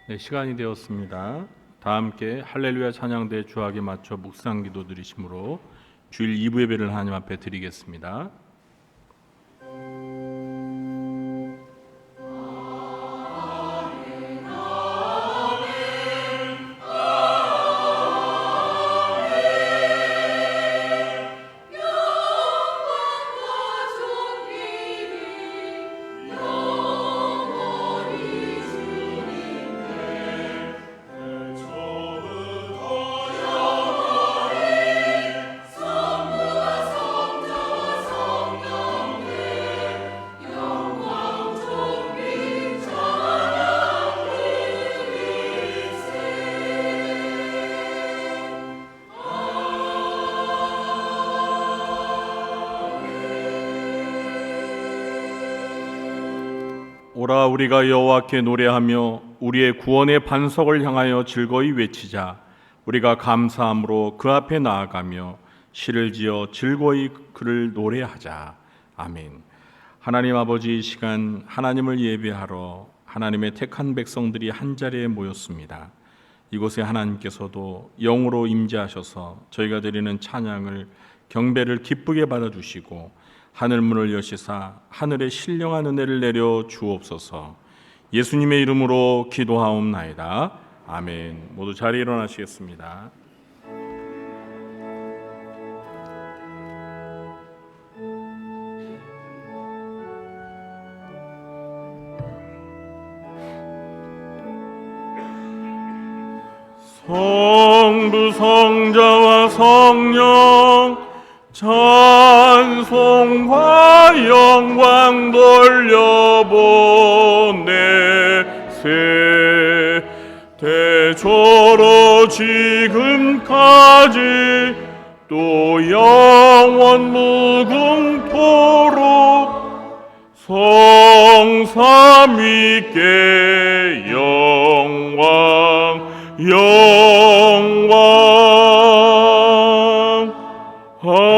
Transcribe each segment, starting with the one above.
네, 시간이 되었습니다. 다 함께 할렐루야 찬양대 주악에 맞춰 묵상 기도 드리심으로 주일 2부 예배를 하나님 앞에 드리겠습니다. 오라 우리가 여호와께 노래하며 우리의 구원의 반석을 향하여 즐거이 외치자. 우리가 감사함으로 그 앞에 나아가며 시를 지어 즐거이 그를 노래하자. 아멘. 하나님 아버지, 이 시간 하나님을 예배하러 하나님의 택한 백성들이 한자리에 모였습니다. 이곳에 하나님께서도 영으로 임재하셔서 저희가 드리는 찬양을 경배를 기쁘게 받아주시고 하늘문을 여시사 하늘에 신령한 은혜를 내려 주옵소서. 예수님의 이름으로 기도하옵나이다. 아멘. 모두 자리에 일어나시겠습니다. 성부 성자와 성령 찬송과 영광 돌려보내세. 대초로 지금까지 또 영원 무궁토록 성삼위께 영광 아멘.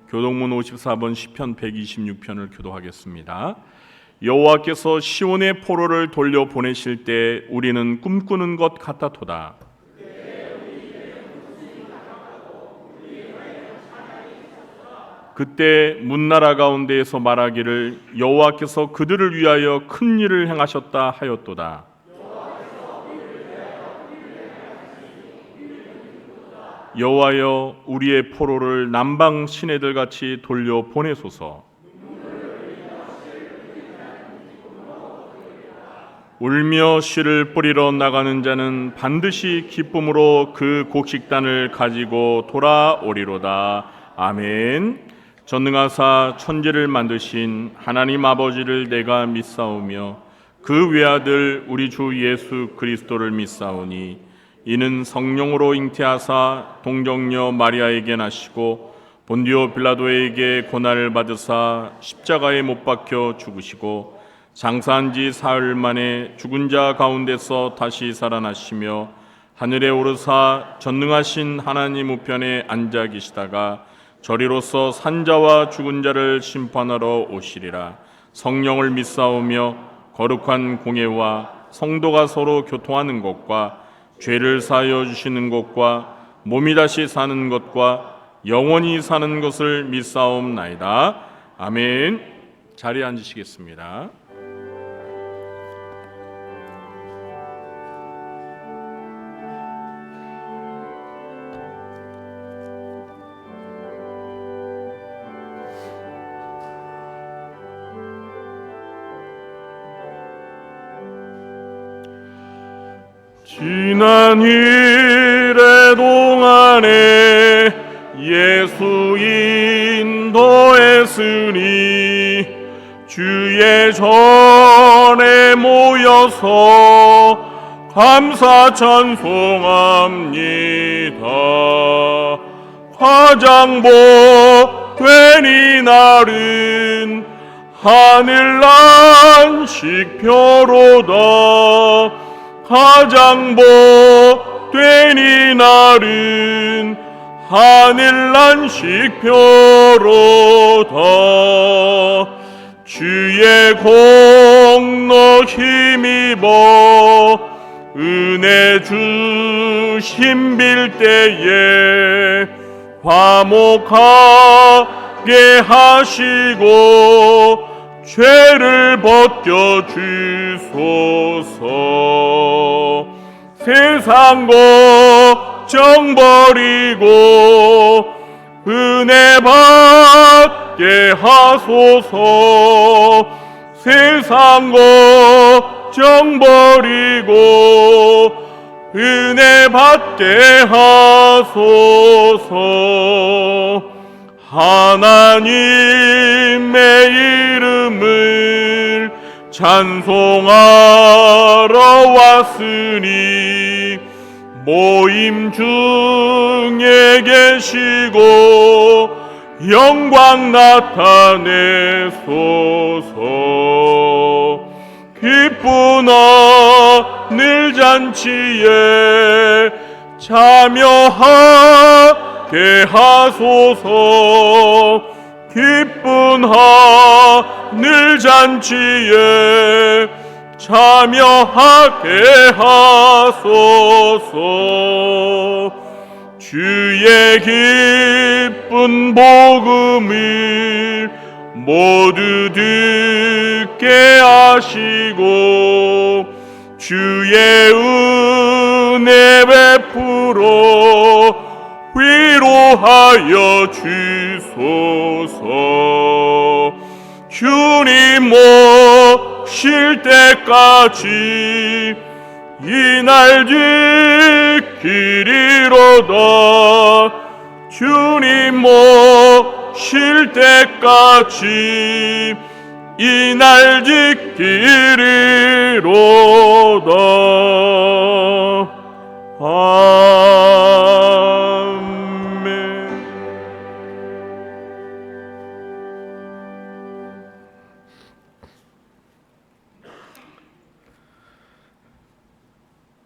교동문 54번 시편 126편을 교도하겠습니다. 여호와께서 시온의 포로를 돌려 보내실 때 우리는 꿈꾸는 것 같았도다. 그때 문나라 가운데에서 말하기를 여호와께서 그들을 위하여 큰 일을 행하셨다 하였도다. 여호와여 우리의 포로를 남방 시내들 같이 돌려 보내소서. 울며 씨를 뿌리러 나가는 자는 반드시 기쁨으로 그 곡식단을 가지고 돌아오리로다. 아멘. 전능하사 천지를 만드신 하나님 아버지를 내가 믿사오며 그 외아들 우리 주 예수 그리스도를 믿사오니 이는 성령으로 잉태하사 동정녀 마리아에게 나시고 본디오 빌라도에게 고난을 받으사 십자가에 못 박혀 죽으시고 장사한 지 사흘 만에 죽은 자 가운데서 다시 살아나시며 하늘에 오르사 전능하신 하나님 우편에 앉아 계시다가 저리로서 산자와 죽은 자를 심판하러 오시리라. 성령을 믿사오며 거룩한 공예와 성도가 서로 교통하는 것과 죄를 사하여 주시는 것과 몸이 다시 사는 것과 영원히 사는 것을 믿사옵나이다. 아멘. 자리에 앉으시겠습니다. 지난 일의 동안에 예수 인도했으니 주의 전에 모여서 감사 찬송합니다. 가장 복된 이날은 하늘 안식표로다. 가장 복된 이날은 하늘난 식표로다. 주의 공로 힘입어 은혜 주심 빌 때에 화목하게 하시고 죄를 벗겨 주소서. 세상 걱정 버리고 은혜 받게 하소서. 세상 걱정 버리고 은혜 받게 하소서. 하나님의 이름을 찬송하러 왔으니 모임 중에 계시고 영광 나타내소서. 기쁜 하늘 잔치에 참여하게 하소서. 기쁜 하늘 잔치에 참여하게 하소서. 주의 기쁜 복음을 모두 듣게 하시고 주의 은혜 베풀어 위로하여 주소서. 주님 오실 때까지 이 날 지키리로다. 주님 오실 때까지 이 날 지키리로다. 아멘.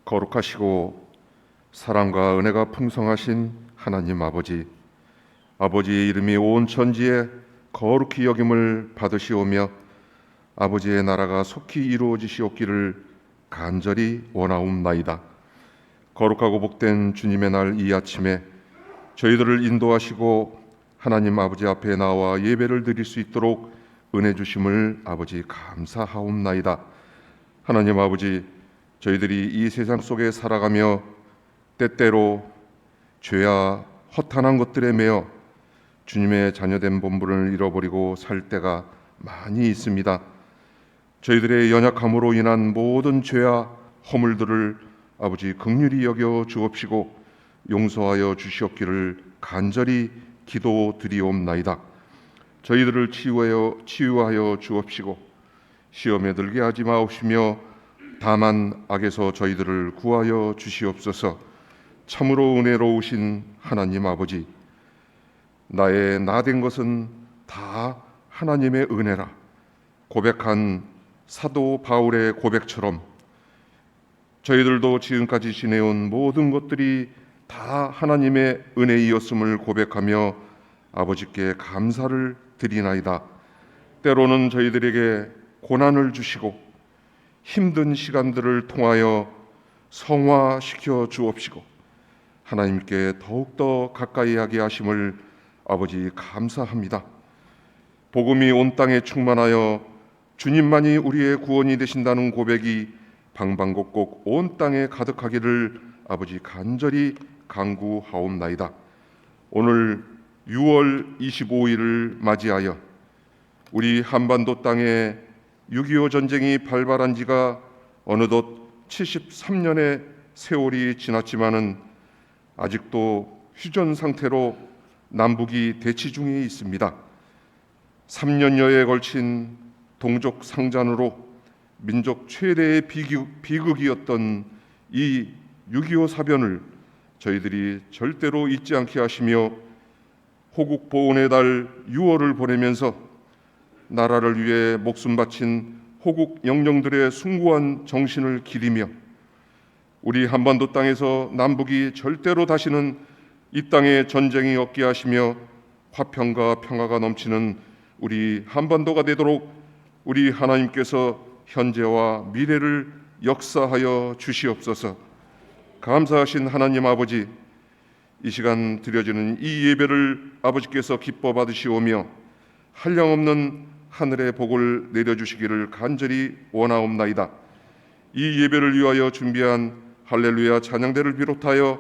거룩하시고 사랑과 은혜가 풍성하신 하나님 아버지, 아버지의 이름이 온 천지에 거룩히 여김을 받으시오며 아버지의 나라가 속히 이루어지시옵기를 간절히 원하옵나이다. 거룩하고 복된 주님의 날 이 아침에 저희들을 인도하시고 하나님 아버지 앞에 나와 예배를 드릴 수 있도록 은혜 주심을 아버지 감사하옵나이다. 하나님 아버지, 저희들이 이 세상 속에 살아가며 때때로 죄와 허탄한 것들에 매여 주님의 자녀된 본분을 잃어버리고 살 때가 많이 있습니다. 저희들의 연약함으로 인한 모든 죄와 허물들을 아버지 긍휼히 여겨 주옵시고 용서하여 주시옵기를 간절히 기도드리옵나이다. 저희들을 치유하여 주옵시고 시험에 들게 하지 마옵시며 다만 악에서 저희들을 구하여 주시옵소서. 참으로 은혜로우신 하나님 아버지, 나의 나된 것은 다 하나님의 은혜라 고백한 사도 바울의 고백처럼 저희들도 지금까지 지내온 모든 것들이 다 하나님의 은혜이었음을 고백하며 아버지께 감사를 드리나이다. 때로는 저희들에게 고난을 주시고 힘든 시간들을 통하여 성화시켜 주옵시고 하나님께 더욱더 가까이 하게 하심을 아버지 감사합니다. 복음이 온 땅에 충만하여 주님만이 우리의 구원이 되신다는 고백이 방방곡곡 온 땅에 가득하기를 아버지 간절히 간구하옵나이다. 오늘 6월 25일을 맞이하여 우리 한반도 땅에 6.25 전쟁이 발발한 지가 어느덧 73년의 세월이 지났지만은 아직도 휴전 상태로 남북이 대치 중에 있습니다. 3년여에 걸친 동족 상잔으로 민족 최대의 비극이었던 이 6.25 사변을 저희들이 절대로 잊지 않게 하시며 호국 보훈의 달 6월을 보내면서 나라를 위해 목숨 바친 호국 영령들의 숭고한 정신을 기리며 우리 한반도 땅에서 남북이 절대로 다시는 이 땅에 전쟁이 없게 하시며 화평과 평화가 넘치는 우리 한반도가 되도록 우리 하나님께서 현재와 미래를 역사하여 주시옵소서. 감사하신 하나님 아버지, 이 시간 드려지는 이 예배를 아버지께서 기뻐 받으시오며 한량없는 하늘의 복을 내려주시기를 간절히 원하옵나이다. 이 예배를 위하여 준비한 할렐루야 찬양대를 비롯하여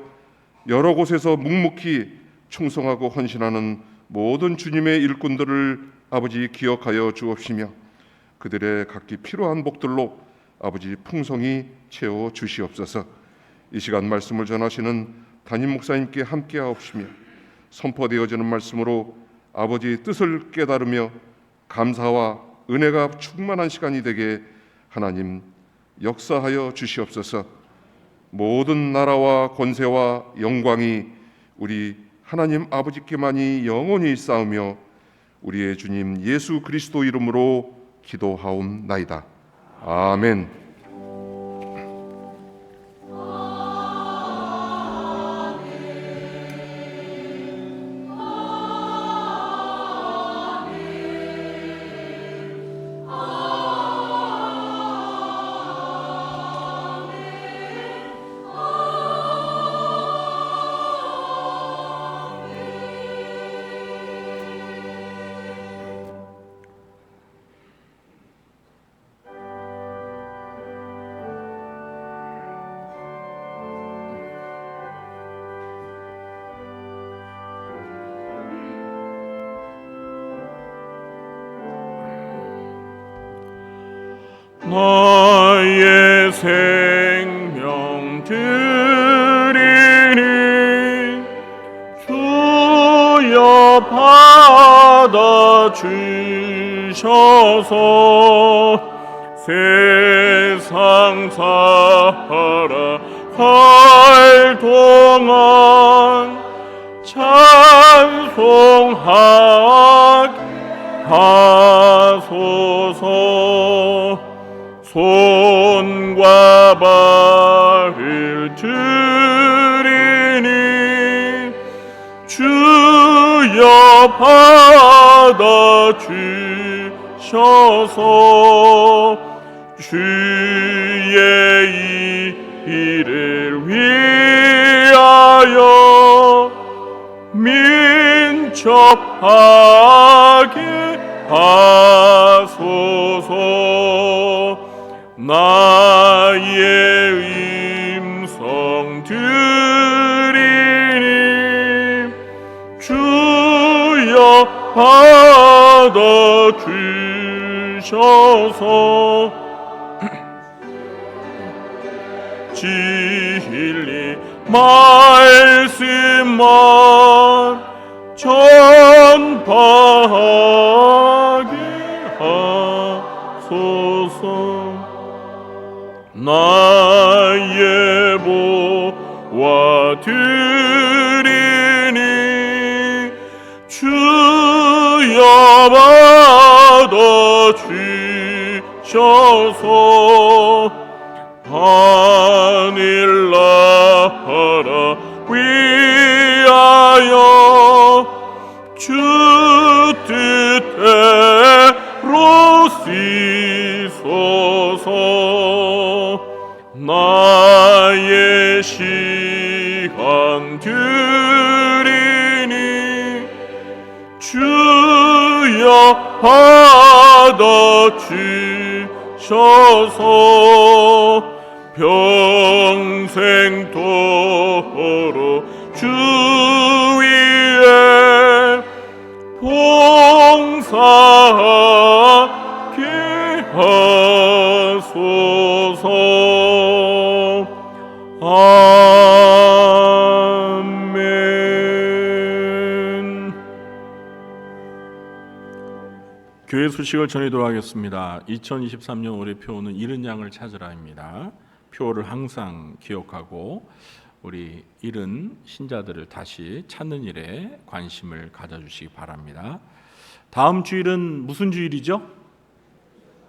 여러 곳에서 묵묵히 충성하고 헌신하는 모든 주님의 일꾼들을 아버지 기억하여 주옵시며 그들의 각기 필요한 복들로 아버지 풍성히 채워 주시옵소서. 이 시간 말씀을 전하시는 담임 목사님께 함께하옵시며 선포되어지는 말씀으로 아버지의 뜻을 깨달으며 감사와 은혜가 충만한 시간이 되게 하나님 역사하여 주시옵소서. 모든 나라와 권세와 영광이 우리 하나님 아버지께만이 영원히 있사오며 우리의 주님 예수 그리스도 이름으로 기도하옵나이다. 아멘. 나의 생명 드리니 주여 받아 주셔서 세상 살아갈 동안 찬송하게 하소서. 손과 발을 드리니 주여 받아 주셔서 주의 일을 위하여 민첩하게 하소서. 나의 음성 들으니 주여 받아 주셔서 진리 말씀만 전파하게 하소서. 나의 보와 드리니 주여 받아 주셔서 하늘 나라 위하여 주 뜻대로 쓰소서. 나의 시간 드리니 주여 받아 주셔서 평생토록 주 위에 봉사하게 하소서. 아멘. 교회 소식을 전해드리도록 하겠습니다. 2023년 올해 표어는 잃은 양을 찾으라입니다. 표어를 항상 기억하고 우리 잃은 신자들을 다시 찾는 일에 관심을 가져주시기 바랍니다. 다음 주일은 무슨 주일이죠?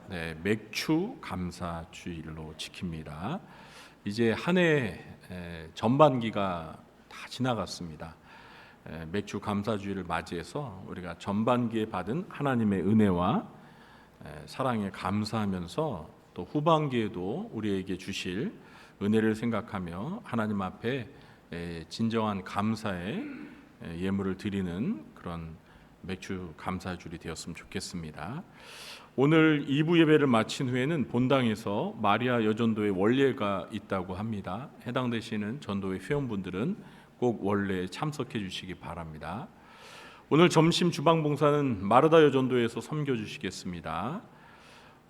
네, 맥주 감사 주일로 지킵니다. 이제 한 해 전반기가 다 지나갔습니다. 맥주 감사주의를 맞이해서 우리가 전반기에 받은 하나님의 은혜와 사랑에 감사하면서 또 후반기에도 우리에게 주실 은혜를 생각하며 하나님 앞에 진정한 감사의 예물을 드리는 그런 맥주 감사주일이 되었으면 좋겠습니다. 오늘 2부 예배를 마친 후에는 본당에서 마리아 여전도의 원례가 있다고 합니다. 해당되시는 전도회 회원분들은 꼭 원래에 참석해 주시기 바랍니다. 오늘 점심 주방 봉사는 마르다 여전도에서 섬겨 주시겠습니다.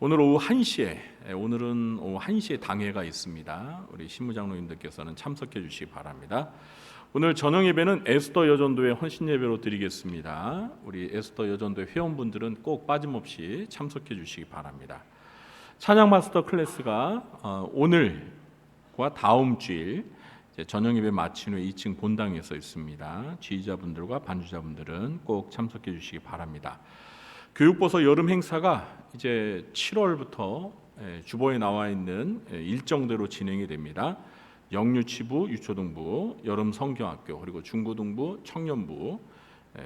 오늘 오후 1시에 오늘은 오후 1시에 당회가 있습니다. 우리 신무장로님들께서는 참석해 주시기 바랍니다. 오늘 저녁 예배는 에스더 여전도의 헌신 예배로 드리겠습니다. 우리 에스더 여전도의 회원분들은 꼭 빠짐없이 참석해 주시기 바랍니다. 찬양 마스터 클래스가 오늘과 다음 주일 저녁 예배 마친 후에 2층 본당에서 있습니다. 지휘자분들과 반주자분들은 꼭 참석해 주시기 바랍니다. 교육보서 여름 행사가 이제 7월부터 주보에 나와 있는 일정대로 진행이 됩니다. 영유치부, 유초등부, 여름 성경학교, 그리고 중고등부, 청년부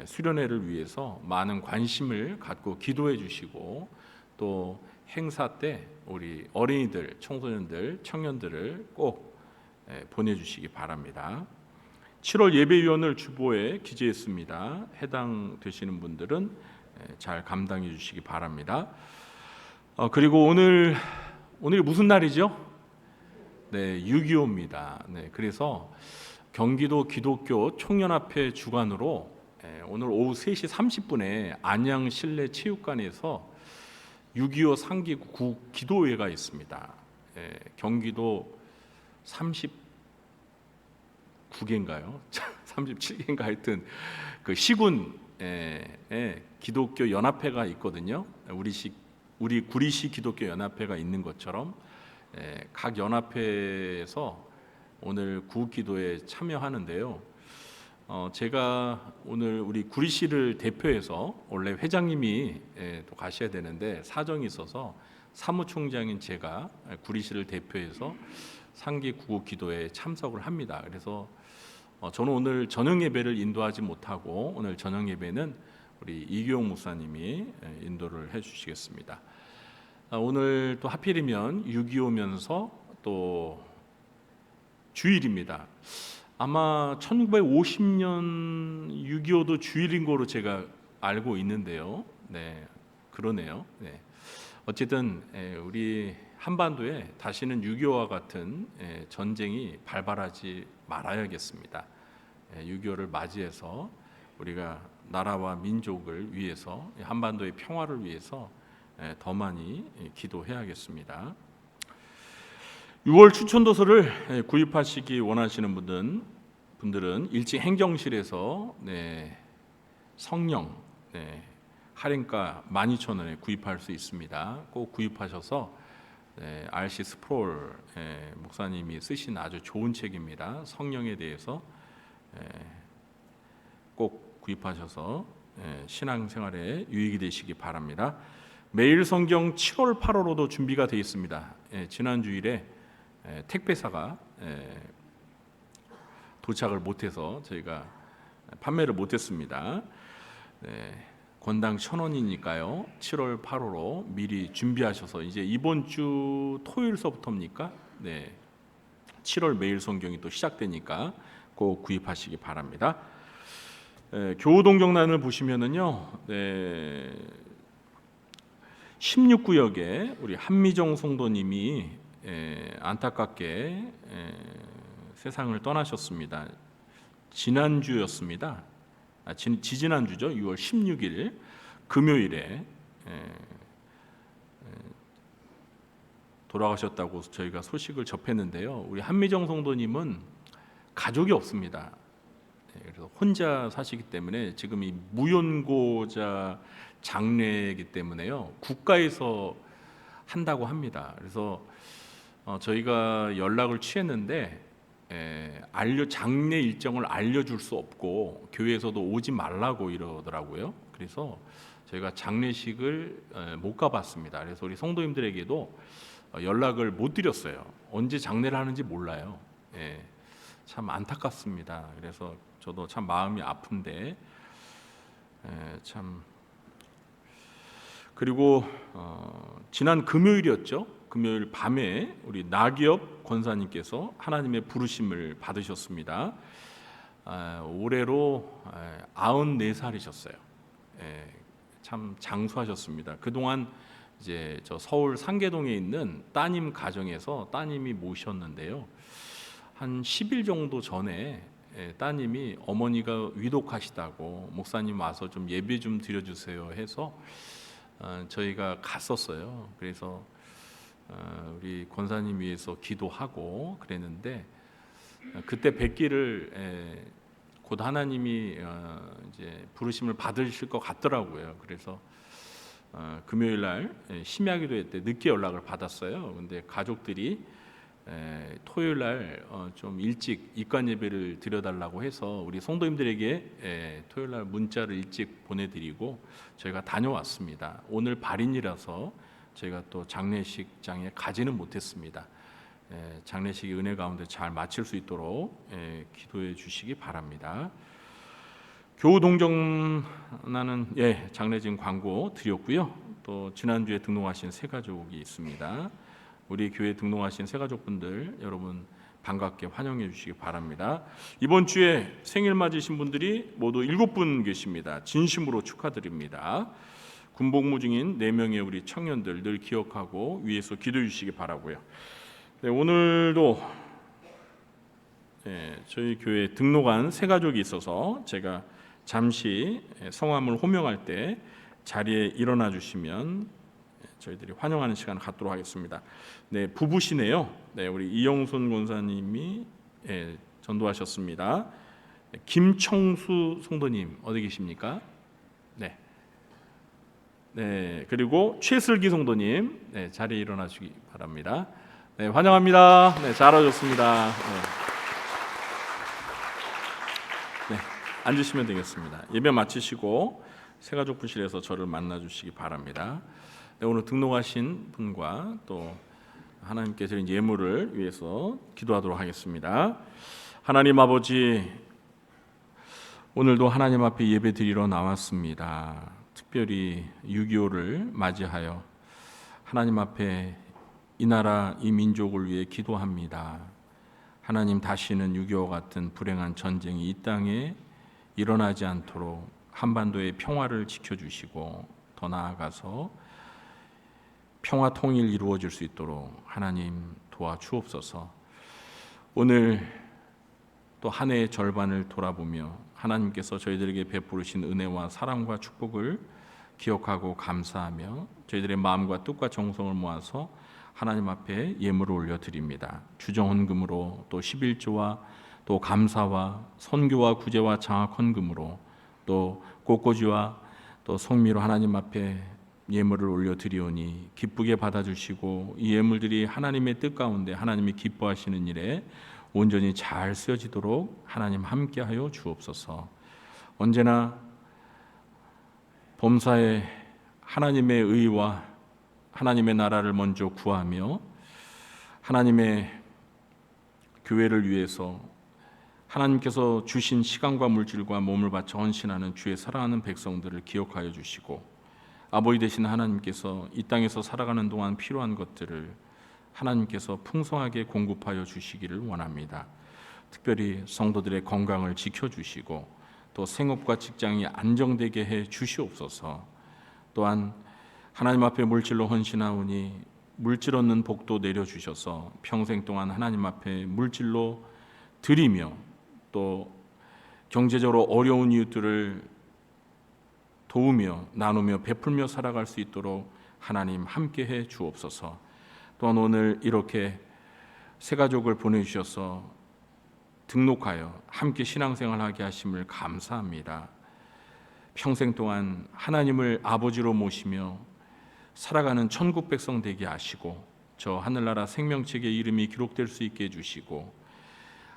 수련회를 위해서 많은 관심을 갖고 기도해 주시고 또 행사 때 우리 어린이들, 청소년들, 청년들을 꼭 보내주시기 바랍니다. 7월 예배위원을 주보에 기재했습니다. 해당되시는 분들은 잘 감당해 주시기 바랍니다. 그리고 오늘이 무슨 날이죠? 네, 6.25입니다. 네, 그래서 경기도 기독교 총연합회 주관으로 오늘 오후 3시 30분에 안양 실내 체육관에서 6.25 상기 기도회가 있습니다. 경기도 39개인가요? 37개인가 하여튼 그 시군 기독교 연합회가 있거든요. 우리 구리시 기독교 연합회가 있는 것처럼 각 연합회에서 오늘 구기도에 참여하는데요. 제가 오늘 우리 구리시를 대표해서 원래 회장님이 또 가셔야 되는데 사정이 있어서 사무총장인 제가 구리시를 대표해서 상기 구국 기도에 참석을 합니다. 그래서 저는 오늘 저녁 예배를 인도하지 못하고 오늘 저녁 예배는 우리 이규용 목사님이 인도를 해주시겠습니다. 오늘 또 하필이면 6.25면서 또 주일입니다. 아마 1950년 6.25도 주일인 거로 제가 알고 있는데요. 네, 그러네요. 네. 어쨌든 우리 한반도에 다시는 6.25와 같은 전쟁이 발발하지 말아야겠습니다. 6.25를 맞이해서 우리가 나라와 민족을 위해서 한반도의 평화를 위해서 더 많이 기도해야겠습니다. 6월 추천도서를 구입하시기 원하시는 분들은 일찍 행정실에서 성령 할인가 12,000원에 구입할 수 있습니다. 꼭 구입하셔서 R.C. 스프롤 목사님이 쓰신 아주 좋은 책입니다. 성령에 대해서 꼭 구입하셔서 신앙생활에 유익이 되시기 바랍니다. 매일 성경 7월 8월호도 준비가 되어 있습니다. 지난 주일에 택배사가 도착을 못해서 저희가 판매를 못했습니다. 권당 1,000원이니까요. 7월 8월호 미리 준비하셔서 이제 이번 주 토요일서부터입니까? 7월 매일 성경이 또 시작되니까 꼭 구입하시기 바랍니다. 교우동정란을 보시면은요, 16구역에 우리 한미정 성도님이 안타깝게 세상을 떠나셨습니다. 지난주였습니다. 지지난주죠. 6월 16일 금요일에 돌아가셨다고 저희가 소식을 접했는데요. 우리 한미정 성도님은 가족이 없습니다. 그래서 혼자 사시기 때문에 지금 이 무연고자 장례이기 때문에요. 국가에서 한다고 합니다. 그래서 저희가 연락을 취했는데 장례 일정을 알려줄 수 없고 교회에서도 오지 말라고 이러더라고요. 그래서 저희가 장례식을 못 가봤습니다. 그래서 우리 성도님들에게도 연락을 못 드렸어요. 언제 장례를 하는지 몰라요. 참 안타깝습니다. 그래서 저도 참 마음이 아픈데 참. 그리고 지난 금요일이었죠. 금요일 밤에 우리 나기엽 권사님께서 하나님의 부르심을 받으셨습니다. 올해로 94살이셨어요. 참 장수하셨습니다. 그동안 이제 저 서울 상계동에 있는 따님 가정에서 따님이 모셨는데요. 한 10일 정도 전에 따님이 어머니가 위독하시다고 목사님 와서 좀 예배 좀 드려주세요 해서 저희가 갔었어요. 그래서 우리 권사님 위해서 기도하고 그랬는데 그때 뵙기를 곧 하나님이 이제 부르심을 받으실 것 같더라고요. 그래서 금요일 날 심야 기도회 때 늦게 연락을 받았어요. 근데 가족들이 토요일 날 좀 일찍 입관 예배를 드려달라고 해서 우리 성도님들에게 토요일 날 문자를 일찍 보내드리고 저희가 다녀왔습니다. 오늘 발인이라서 저희가 또 장례식장에 가지는 못했습니다. 장례식이 은혜 가운데 잘 마칠 수 있도록 기도해 주시기 바랍니다. 교우 동정 나는 장례진 광고 드렸고요. 또 지난주에 등록하신 새 가족이 있습니다. 우리 교회 등록하신 새 가족분들 여러분 반갑게 환영해 주시기 바랍니다. 이번 주에 생일 맞으신 분들이 모두 7분 계십니다. 진심으로 축하드립니다. 군복무 중인 4명의 우리 청년들 늘 기억하고 위에서 기도해 주시기 바라고요. 오늘도 저희 교회에 등록한 새 가족이 있어서 제가 잠시 성함을 호명할 때 자리에 일어나 주시면 저희들이 환영하는 시간을 갖도록 하겠습니다. 네, 부부시네요. 네, 우리 이영손 권사님이 전도하셨습니다. 김청수 성도님 어디 계십니까? 네. 네, 그리고 최슬기 성도님 자리에 일어나 주기 바랍니다. 네, 환영합니다. 네, 잘하셨습니다. 네, 앉으시면 되겠습니다. 예배 마치시고 새가족분실에서 저를 만나 주시기 바랍니다. 네, 오늘 등록하신 분과 또 하나님께 드린 예물을 위해서 기도하도록 하겠습니다. 하나님 아버지, 오늘도 하나님 앞에 예배 드리러 나왔습니다. 특별히 6.25를 맞이하여 하나님 앞에 이 나라 이 민족을 위해 기도합니다. 하나님, 다시는 6.25 같은 불행한 전쟁이 이 땅에 일어나지 않도록 한반도의 평화를 지켜주시고 더 나아가서 평화 통일 이루어질 수 있도록 하나님 도와주옵소서. 오늘 또 한 해의 절반을 돌아보며 하나님께서 저희들에게 베푸르신 은혜와 사랑과 축복을 기억하고 감사하며 저희들의 마음과 뜻과 정성을 모아서 하나님 앞에 예물을 올려드립니다. 주정헌금으로 또 11조와 또 감사와 선교와 구제와 장학 헌금으로 또 꽃꽂이와 또 성미로 하나님 앞에 예물을 올려드리오니 기쁘게 받아주시고 이 예물들이 하나님의 뜻 가운데 하나님이 기뻐하시는 일에 온전히 잘 쓰여지도록 하나님 함께하여 주옵소서. 언제나 범사에 하나님의 의와 하나님의 나라를 먼저 구하며 하나님의 교회를 위해서 하나님께서 주신 시간과 물질과 몸을 바쳐 헌신하는 주의 사랑하는 백성들을 기억하여 주시고 아버지 되신 하나님께서 이 땅에서 살아가는 동안 필요한 것들을 하나님께서 풍성하게 공급하여 주시기를 원합니다. 특별히 성도들의 건강을 지켜주시고 또 생업과 직장이 안정되게 해 주시옵소서. 또한 하나님 앞에 물질로 헌신하오니 물질 얻는 복도 내려주셔서 평생 동안 하나님 앞에 물질로 드리며 또 경제적으로 어려운 이웃들을 도우며 나누며 베풀며 살아갈 수 있도록 하나님 함께해 주옵소서. 또한 오늘 이렇게 새 가족을 보내주셔서 등록하여 함께 신앙생활하게 하심을 감사합니다. 평생 동안 하나님을 아버지로 모시며 살아가는 천국 백성 되게 하시고 저 하늘나라 생명책에 이름이 기록될 수 있게 해주시고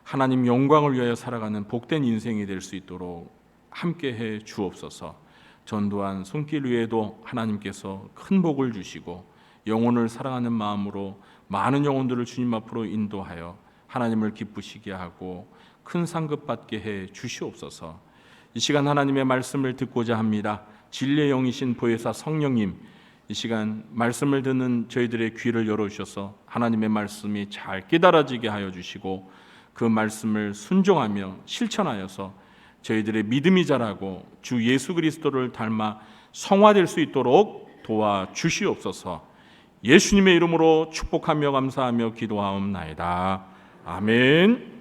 하나님 영광을 위하여 살아가는 복된 인생이 될 수 있도록 함께해 주옵소서. 전도한 손길 위에도 하나님께서 큰 복을 주시고 영혼을 사랑하는 마음으로 많은 영혼들을 주님 앞으로 인도하여 하나님을 기쁘시게 하고 큰 상급 받게 해 주시옵소서. 이 시간 하나님의 말씀을 듣고자 합니다. 진리의 영이신 보혜사 성령님, 이 시간 말씀을 듣는 저희들의 귀를 열어주셔서 하나님의 말씀이 잘 깨달아지게 하여 주시고 그 말씀을 순종하며 실천하여서 저희들의 믿음이 자라고 주 예수 그리스도를 닮아 성화될 수 있도록 도와주시옵소서. 예수님의 이름으로 축복하며 감사하며 기도하옵나이다. 아멘.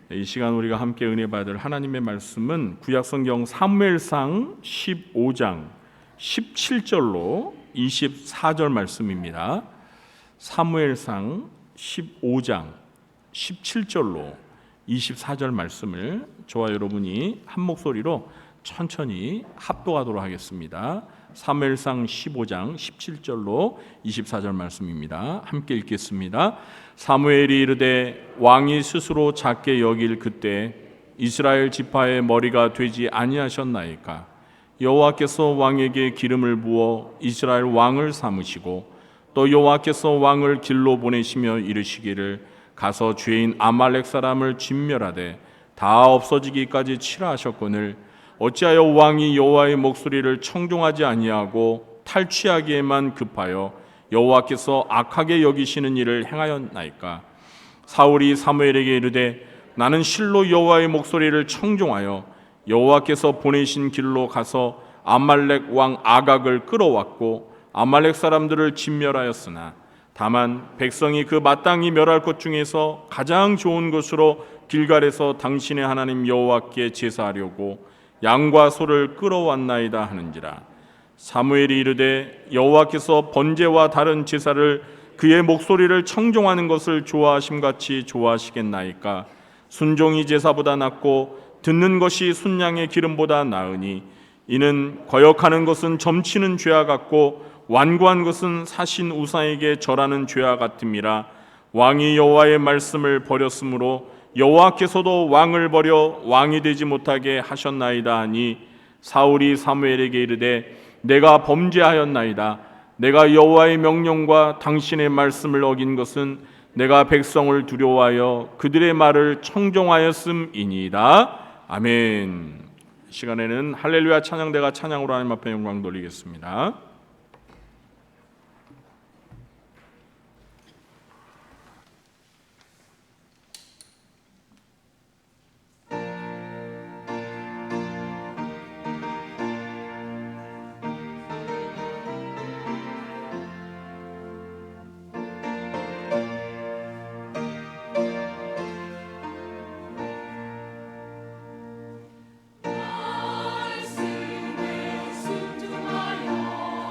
이 시간 우리가 함께 은혜 받을 하나님의 말씀은 구약성경 사무엘상 15장 17절로 24절 말씀입니다. 사무엘상 15장 17절로 24절 말씀을 저와 여러분이 한 목소리로 천천히 합독하도록 하겠습니다. 사무엘상 15장 17절로 24절 말씀입니다. 함께 읽겠습니다. 사무엘이 이르되 왕이 스스로 작게 여길 그때 이스라엘 지파의 머리가 되지 아니하셨나이까? 여호와께서 왕에게 기름을 부어 이스라엘 왕을 삼으시고 또 여호와께서 왕을 길로 보내시며 이르시기를 가서 죄인 아말렉 사람을 진멸하되 다 없어지기까지 치라 하셨거늘 어찌하여 왕이 여호와의 목소리를 청종하지 아니하고 탈취하기에만 급하여 여호와께서 악하게 여기시는 일을 행하였나이까? 사울이 사무엘에게 이르되 나는 실로 여호와의 목소리를 청종하여 여호와께서 보내신 길로 가서 아말렉 왕 아각을 끌어왔고 아말렉 사람들을 진멸하였으나 다만 백성이 그 마땅히 멸할 것 중에서 가장 좋은 것으로 길갈에서 당신의 하나님 여호와께 제사하려고 양과 소를 끌어왔나이다 하는지라. 사무엘이 이르되 여호와께서 번제와 다른 제사를 그의 목소리를 청종하는 것을 좋아하심같이 좋아하시겠나이까? 순종이 제사보다 낫고 듣는 것이 순양의 기름보다 나으니 이는 거역하는 것은 점치는 죄와 같고 완고한 것은 사신 우상에게 절하는 죄와 같음이라. 왕이 여호와의 말씀을 버렸으므로 여호와께서도 왕을 버려 왕이 되지 못하게 하셨나이다 하니 사울이 사무엘에게 이르되 내가 범죄하였나이다. 내가 여호와의 명령과 당신의 말씀을 어긴 것은 내가 백성을 두려워하여 그들의 말을 청종하였음이니이다. 아멘. 이 시간에는 할렐루야 찬양대가 찬양으로 하나님 앞에 영광 돌리겠습니다. 말씀에 순종하여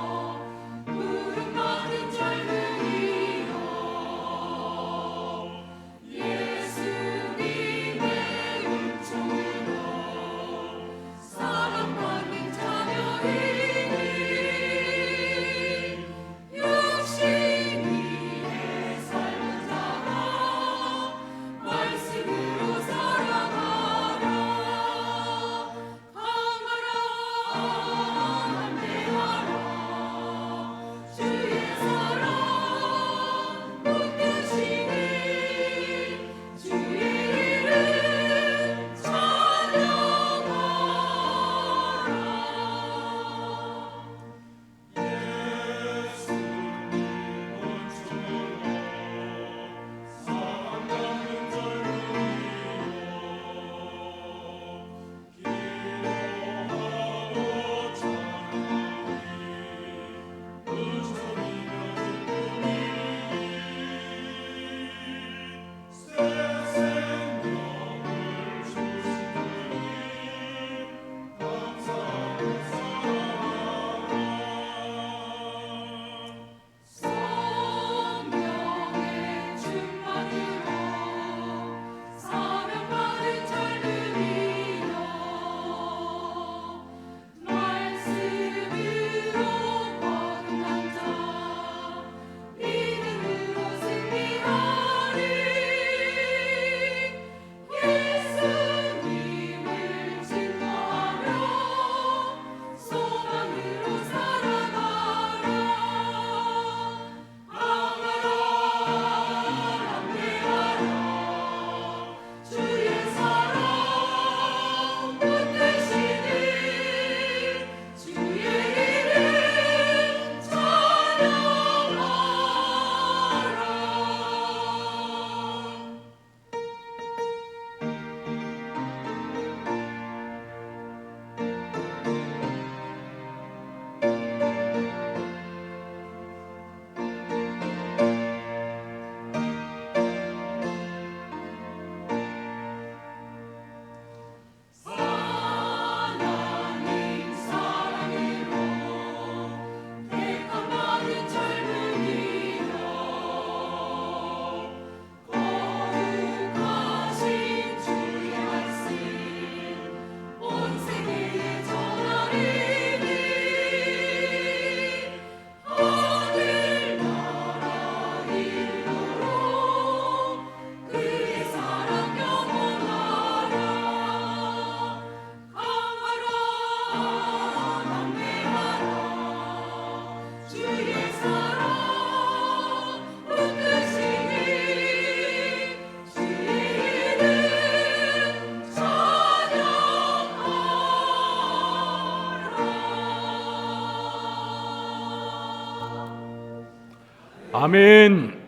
아멘.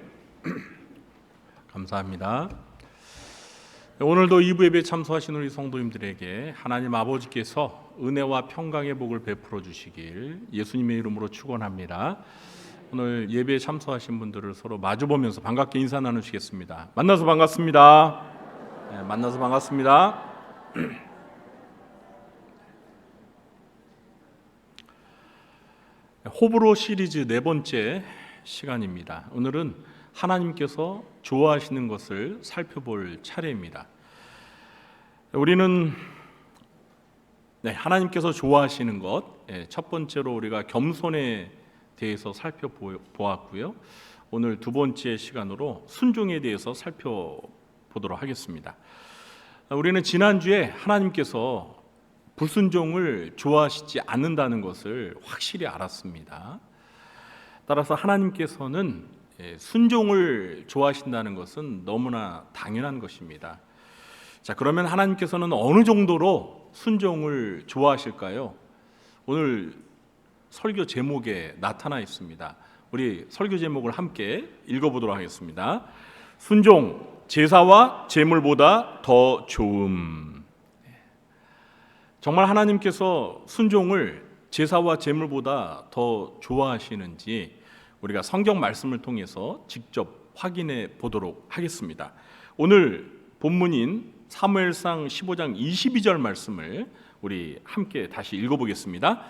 감사합니다. 오늘도 2부 예배에 참석하신 우리 성도님들에게 하나님 아버지께서 은혜와 평강의 복을 베풀어 주시길 예수님의 이름으로 축원합니다. 오늘 예배에 참석하신 분들을 서로 마주보면서 반갑게 인사 나누시겠습니다. 만나서 반갑습니다. 네, 만나서 반갑습니다. 호불호 시리즈 네 번째 시간입니다. 오늘은 하나님께서 좋아하시는 것을 살펴볼 차례입니다. 우리는 하나님께서 좋아하시는 것, 첫 번째로 우리가 겸손에 대해서 살펴보았고요. 오늘 두 번째 시간으로 순종에 대해서 살펴보도록 하겠습니다. 우리는 지난주에 하나님께서 불순종을 좋아하시지 않는다는 것을 확실히 알았습니다. 따라서 하나님께서는 순종을 좋아하신다는 것은 너무나 당연한 것입니다. 자, 그러면 하나님께서는 어느 정도로 순종을 좋아하실까요? 오늘 설교 제목에 나타나 있습니다. 우리 설교 제목을 함께 읽어보도록 하겠습니다. 순종, 제사와 제물보다 더 좋음. 정말 하나님께서 순종을 제사와 제물보다 더 좋아하시는지 우리가 성경 말씀을 통해서 직접 확인해 보도록 하겠습니다. 오늘 본문인 사무엘상 15장 22절 말씀을 우리 함께 다시 읽어보겠습니다.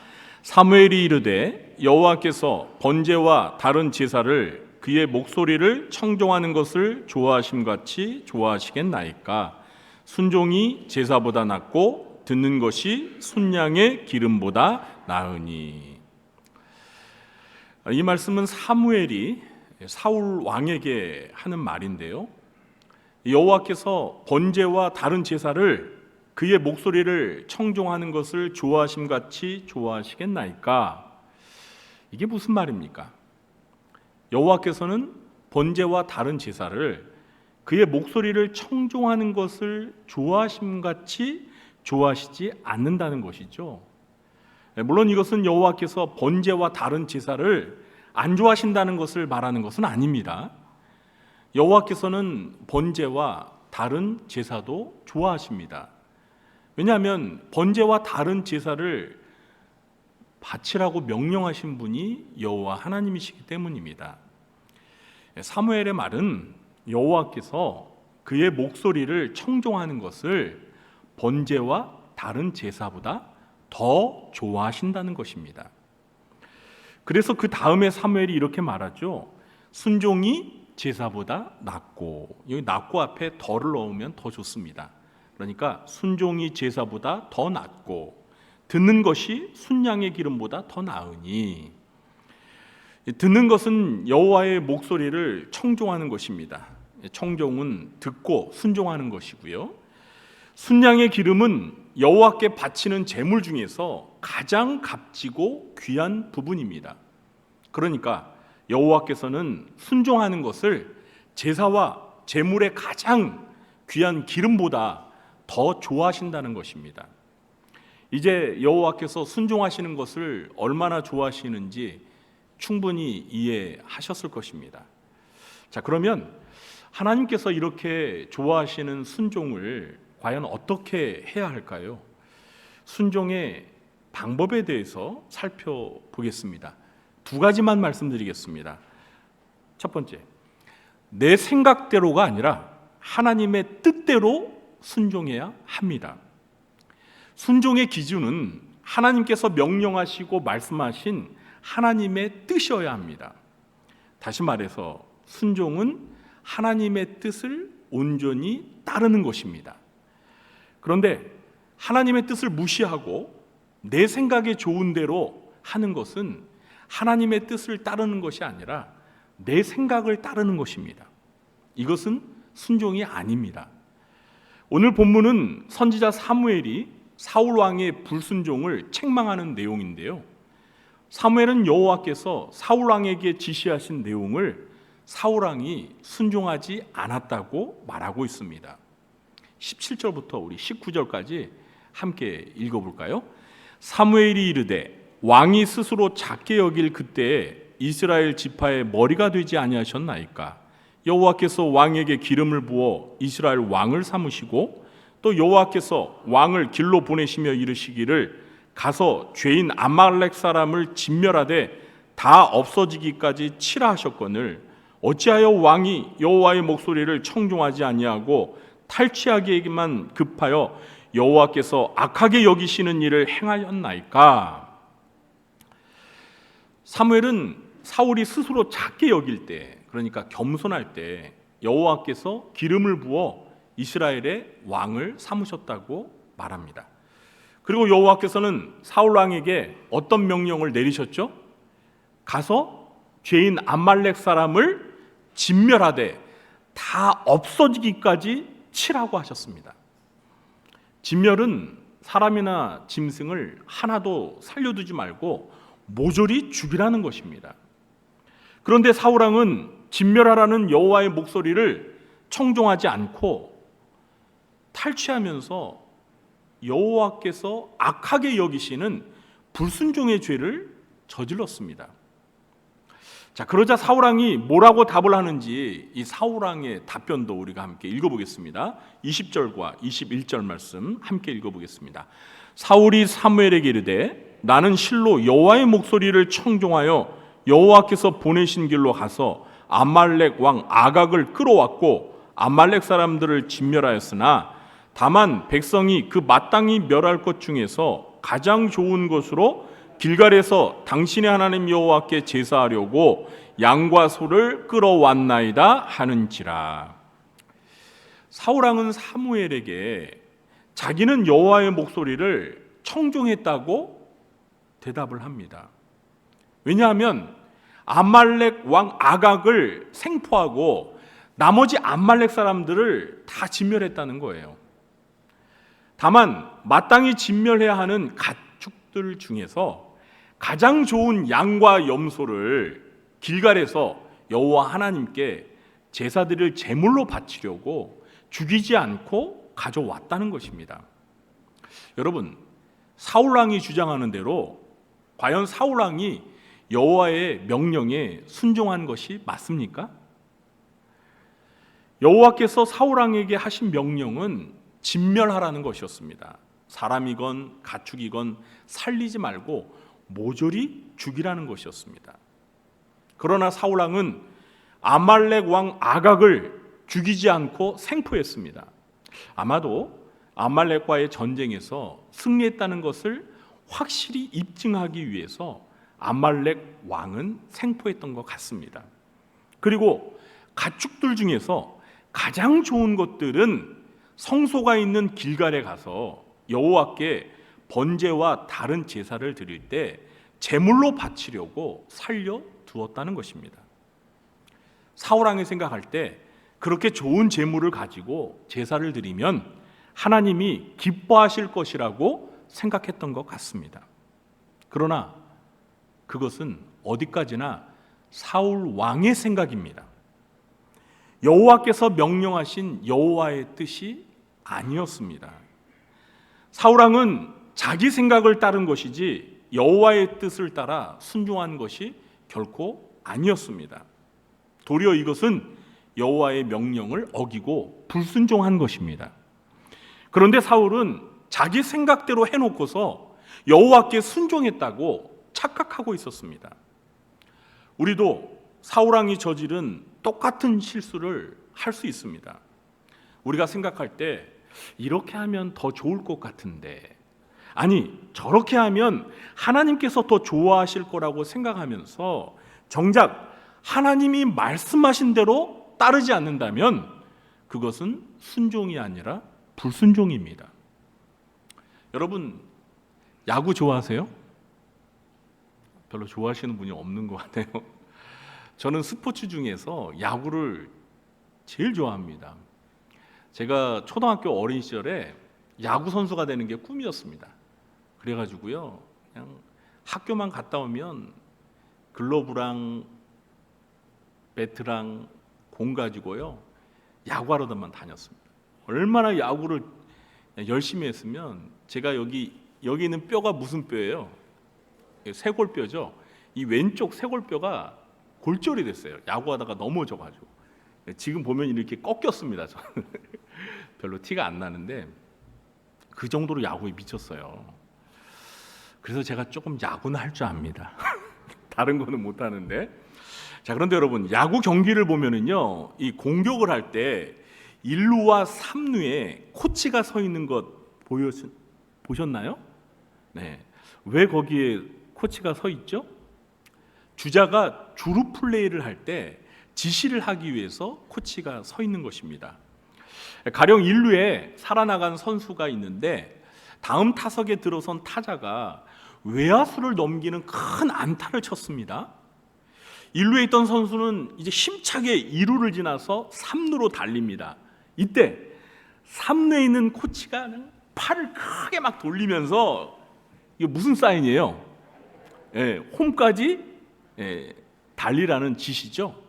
사무엘이 이르되 여호와께서 번제와 다른 제사를 그의 목소리를 청종하는 것을 좋아하심같이 좋아하시겠나이까. 순종이 제사보다 낫고 듣는 것이 순양의 기름보다 나으니. 이 말씀은 사무엘이 사울 왕에게 하는 말인데요. 여호와께서 번제와 다른 제사를 그의 목소리를 청종하는 것을 좋아하심같이 좋아하시겠나이까. 이게 무슨 말입니까? 여호와께서는 번제와 다른 제사를 그의 목소리를 청종하는 것을 좋아하심같이 좋아하시지 않는다는 것이죠. 물론 이것은 여호와께서 번제와 다른 제사를 안 좋아하신다는 것을 말하는 것은 아닙니다. 여호와께서는 번제와 다른 제사도 좋아하십니다. 왜냐하면 번제와 다른 제사를 바치라고 명령하신 분이 여호와 하나님이시기 때문입니다. 사무엘의 말은 여호와께서 그의 목소리를 청종하는 것을 번제와 다른 제사보다 더 좋아하신다는 것입니다. 그래서 그 다음에 사무엘이 이렇게 말하죠. 순종이 제사보다 낫고, 여기 낫고 앞에 더를 넣으면 더 좋습니다. 그러니까 순종이 제사보다 더 낫고 듣는 것이 순양의 기름보다 더 나으니. 듣는 것은 여호와의 목소리를 청종하는 것입니다. 청종은 듣고 순종하는 것이고요. 순양의 기름은 여호와께 바치는 제물 중에서 가장 값지고 귀한 부분입니다. 그러니까 여호와께서는 순종하는 것을 제사와 제물의 가장 귀한 기름보다 더 좋아하신다는 것입니다. 이제 여호와께서 순종하시는 것을 얼마나 좋아하시는지 충분히 이해하셨을 것입니다. 자, 그러면 하나님께서 이렇게 좋아하시는 순종을 과연 어떻게 해야 할까요? 순종의 방법에 대해서 살펴보겠습니다. 두 가지만 말씀드리겠습니다. 첫 번째, 내 생각대로가 아니라 하나님의 뜻대로 순종해야 합니다. 순종의 기준은 하나님께서 명령하시고 말씀하신 하나님의 뜻이어야 합니다. 다시 말해서 순종은 하나님의 뜻을 온전히 따르는 것입니다. 그런데 하나님의 뜻을 무시하고 내 생각에 좋은 대로 하는 것은 하나님의 뜻을 따르는 것이 아니라 내 생각을 따르는 것입니다. 이것은 순종이 아닙니다. 오늘 본문은 선지자 사무엘이 사울 왕의 불순종을 책망하는 내용인데요. 사무엘은 여호와께서 사울 왕에게 지시하신 내용을 사울 왕이 순종하지 않았다고 말하고 있습니다. 17절부터 우리 19절까지 함께 읽어볼까요? 사무엘이 이르되 왕이 스스로 작게 여길 그때에 이스라엘 지파의 머리가 되지 아니하셨나이까? 여호와께서 왕에게 기름을 부어 이스라엘 왕을 삼으시고 또 여호와께서 왕을 길로 보내시며 이르시기를 가서 죄인 아말렉 사람을 진멸하되 다 없어지기까지 치라 하셨거늘 어찌하여 왕이 여호와의 목소리를 청종하지 아니하고 탈취하기에만 급하여 여호와께서 악하게 여기시는 일을 행하였나이까? 사무엘은 사울이 스스로 작게 여길 때, 그러니까 겸손할 때 여호와께서 기름을 부어 이스라엘의 왕을 삼으셨다고 말합니다. 그리고 여호와께서는 사울 왕에게 어떤 명령을 내리셨죠? 가서 죄인 아말렉 사람을 진멸하되 다 없어지기까지 치라고 하셨습니다. 진멸은 사람이나 짐승을 하나도 살려두지 말고 모조리 죽이라는 것입니다. 그런데 사울 왕은 진멸하라는 여호와의 목소리를 청종하지 않고 탈취하면서 여호와께서 악하게 여기시는 불순종의 죄를 저질렀습니다. 자, 그러자 사울 왕이 뭐라고 답을 하는지 이 사울 왕의 답변도 우리가 함께 읽어보겠습니다. 20절과 21절 말씀 함께 읽어보겠습니다. 사울이 사무엘에게 이르되 나는 실로 여호와의 목소리를 청종하여 여호와께서 보내신 길로 가서 아말렉 왕 아각을 끌어왔고 아말렉 사람들을 진멸하였으나 다만 백성이 그 마땅히 멸할 것 중에서 가장 좋은 것으로 길갈에서 당신의 하나님 여호와께 제사하려고 양과 소를 끌어왔나이다 하는지라. 사울 왕은 사무엘에게 자기는 여호와의 목소리를 청종했다고 대답을 합니다. 왜냐하면 아말렉 왕 아각을 생포하고 나머지 아말렉 사람들을 다 진멸했다는 거예요. 다만 마땅히 진멸해야 하는 가축들 중에서 가장 좋은 양과 염소를 길갈에서 여호와 하나님께 제사드릴 제물로 바치려고 죽이지 않고 가져왔다는 것입니다. 여러분, 사울 왕이 주장하는 대로 과연 사울 왕이 여호와의 명령에 순종한 것이 맞습니까? 여호와께서 사울 왕에게 하신 명령은 진멸하라는 것이었습니다. 사람이건 가축이건 살리지 말고 모조리 죽이라는 것이었습니다. 그러나 사울 왕은 아말렉 왕 아각을 죽이지 않고 생포했습니다. 아마도 아말렉과의 전쟁에서 승리했다는 것을 확실히 입증하기 위해서 아말렉 왕은 생포했던 것 같습니다. 그리고 가축들 중에서 가장 좋은 것들은 성소가 있는 길갈에 가서 여호와께 번제와 다른 제사를 드릴 때 제물로 바치려고 살려 두었다는 것입니다. 사울 왕이 생각할 때 그렇게 좋은 제물을 가지고 제사를 드리면 하나님이 기뻐하실 것이라고 생각했던 것 같습니다. 그러나 그것은 어디까지나 사울 왕의 생각입니다. 여호와께서 명령하신 여호와의 뜻이 아니었습니다. 사울 왕은 자기 생각을 따른 것이지 여호와의 뜻을 따라 순종한 것이 결코 아니었습니다. 도리어 이것은 여호와의 명령을 어기고 불순종한 것입니다. 그런데 사울은 자기 생각대로 해놓고서 여호와께 순종했다고 착각하고 있었습니다. 우리도 사울 왕이 저지른 똑같은 실수를 할 수 있습니다. 우리가 생각할 때 이렇게 하면 더 좋을 것 같은데, 아니 저렇게 하면 하나님께서 더 좋아하실 거라고 생각하면서 정작 하나님이 말씀하신 대로 따르지 않는다면 그것은 순종이 아니라 불순종입니다. 여러분, 야구 좋아하세요? 별로 좋아하시는 분이 없는 것 같아요. 저는 스포츠 중에서 야구를 제일 좋아합니다. 제가 초등학교 어린 시절에 야구 선수가 되는 게 꿈이었습니다. 그래가지고요, 그냥 학교만 갔다 오면 글러브랑 배트랑 공 가지고요 야구하러만 다녔습니다. 얼마나 야구를 열심히 했으면 제가 여기 있는 뼈가 무슨 뼈예요? 쇄골뼈죠. 이 왼쪽 쇄골뼈가 골절이 됐어요. 야구하다가 넘어져가지고. 지금 보면 이렇게 꺾였습니다. 저는 별로 티가 안 나는데 그 정도로 야구에 미쳤어요. 그래서 제가 조금 야구는 할 줄 압니다. 다른 거는 못 하는데. 자, 그런데 여러분, 야구 경기를 보면은요, 이 공격을 할 때 1루와 3루에 코치가 서 있는 것 보셨나요? 네. 왜 거기에 코치가 서 있죠? 주자가 주루 플레이를 할 때 지시를 하기 위해서 코치가 서 있는 것입니다. 가령 1루에 살아나간 선수가 있는데 다음 타석에 들어선 타자가 외야수를 넘기는 큰 안타를 쳤습니다. 1루에 있던 선수는 이제 힘차게 2루를 지나서 3루로 달립니다. 이때 3루에 있는 코치가 팔을 크게 막 돌리면서 이게 무슨 사인이에요? 홈까지 달리라는 지시죠.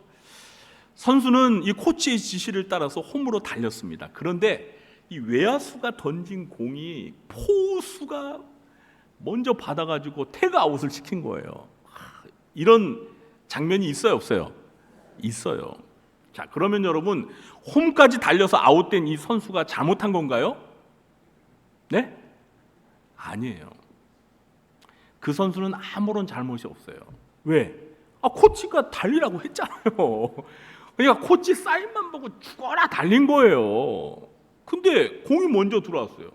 선수는 이 코치의 지시를 따라서 홈으로 달렸습니다. 그런데 이 외야수가 던진 공이 포수가 먼저 받아가지고 태그아웃을 시킨 거예요. 이런 장면이 있어요, 없어요? 있어요. 자, 그러면 여러분, 홈까지 달려서 아웃된 이 선수가 잘못한 건가요? 네? 아니에요. 그 선수는 아무런 잘못이 없어요. 왜? 코치가 달리라고 했잖아요. 그러니까 코치 사인만 보고 죽어라 달린 거예요. 근데 공이 먼저 들어왔어요.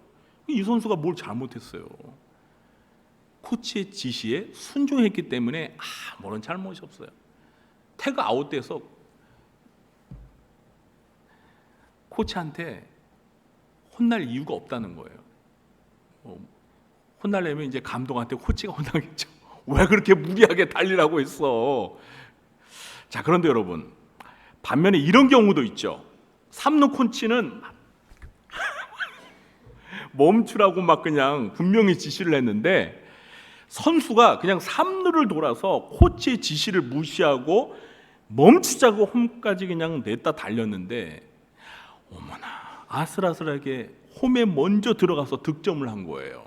이 선수가 뭘 잘못했어요? 코치의 지시에 순종했기 때문에 아무런 잘못이 없어요. 태그 아웃돼서 코치한테 혼날 이유가 없다는 거예요. 혼날려면 이제 감독한테 코치가 혼나겠죠. 왜 그렇게 무리하게 달리라고 했어? 자, 그런데 여러분, 반면에 이런 경우도 있죠. 3루 코치는 멈추라고 막 그냥 분명히 지시를 했는데 선수가 그냥 3루를 돌아서 코치의 지시를 무시하고 멈추자고 홈까지 그냥 냈다 달렸는데, 어머나, 아슬아슬하게 홈에 먼저 들어가서 득점을 한 거예요.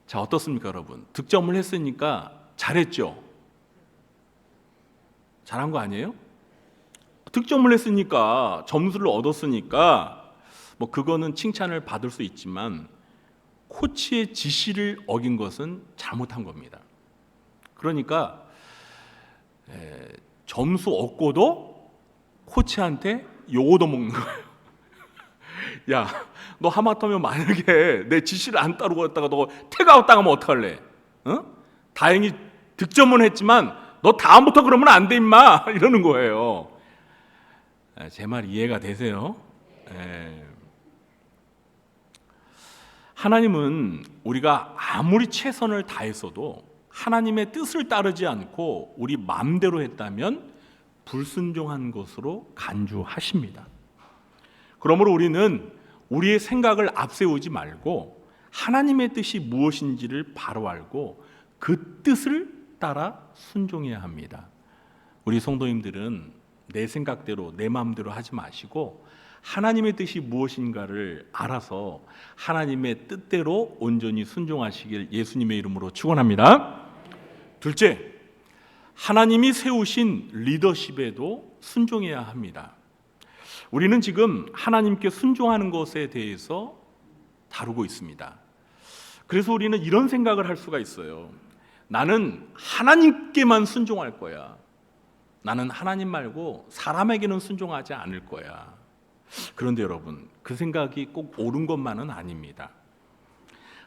자, 어떻습니까, 여러분? 득점을 했으니까 잘했죠? 잘한 거 아니에요? 득점을 했으니까, 점수를 얻었으니까 뭐 그거는 칭찬을 받을 수 있지만 코치의 지시를 어긴 것은 잘못한 겁니다. 그러니까 점수 얻고도 코치한테 욕 얻어먹는 거예요. 야, 너 하마터면 만약에 내 지시를 안 따르고 했다가 너 태그아웃 당하면 어떡할래? 다행히 득점은 했지만 너 다음부터 그러면 안 돼 임마 이러는 거예요. 제 말 이해가 되세요? 하나님은 우리가 아무리 최선을 다했어도 하나님의 뜻을 따르지 않고 우리 마음대로 했다면 불순종한 것으로 간주하십니다. 그러므로 우리는 우리의 생각을 앞세우지 말고 하나님의 뜻이 무엇인지를 바로 알고 그 뜻을 따라 순종해야 합니다. 우리 성도님들은 내 생각대로 내 마음대로 하지 마시고 하나님의 뜻이 무엇인가를 알아서 하나님의 뜻대로 온전히 순종하시길 예수님의 이름으로 축원합니다. 둘째, 하나님이 세우신 리더십에도 순종해야 합니다. 우리는 지금 하나님께 순종하는 것에 대해서 다루고 있습니다. 그래서 우리는 이런 생각을 할 수가 있어요. 나는 하나님께만 순종할 거야. 나는 하나님 말고 사람에게는 순종하지 않을 거야. 그런데 여러분, 그 생각이 꼭 옳은 것만은 아닙니다.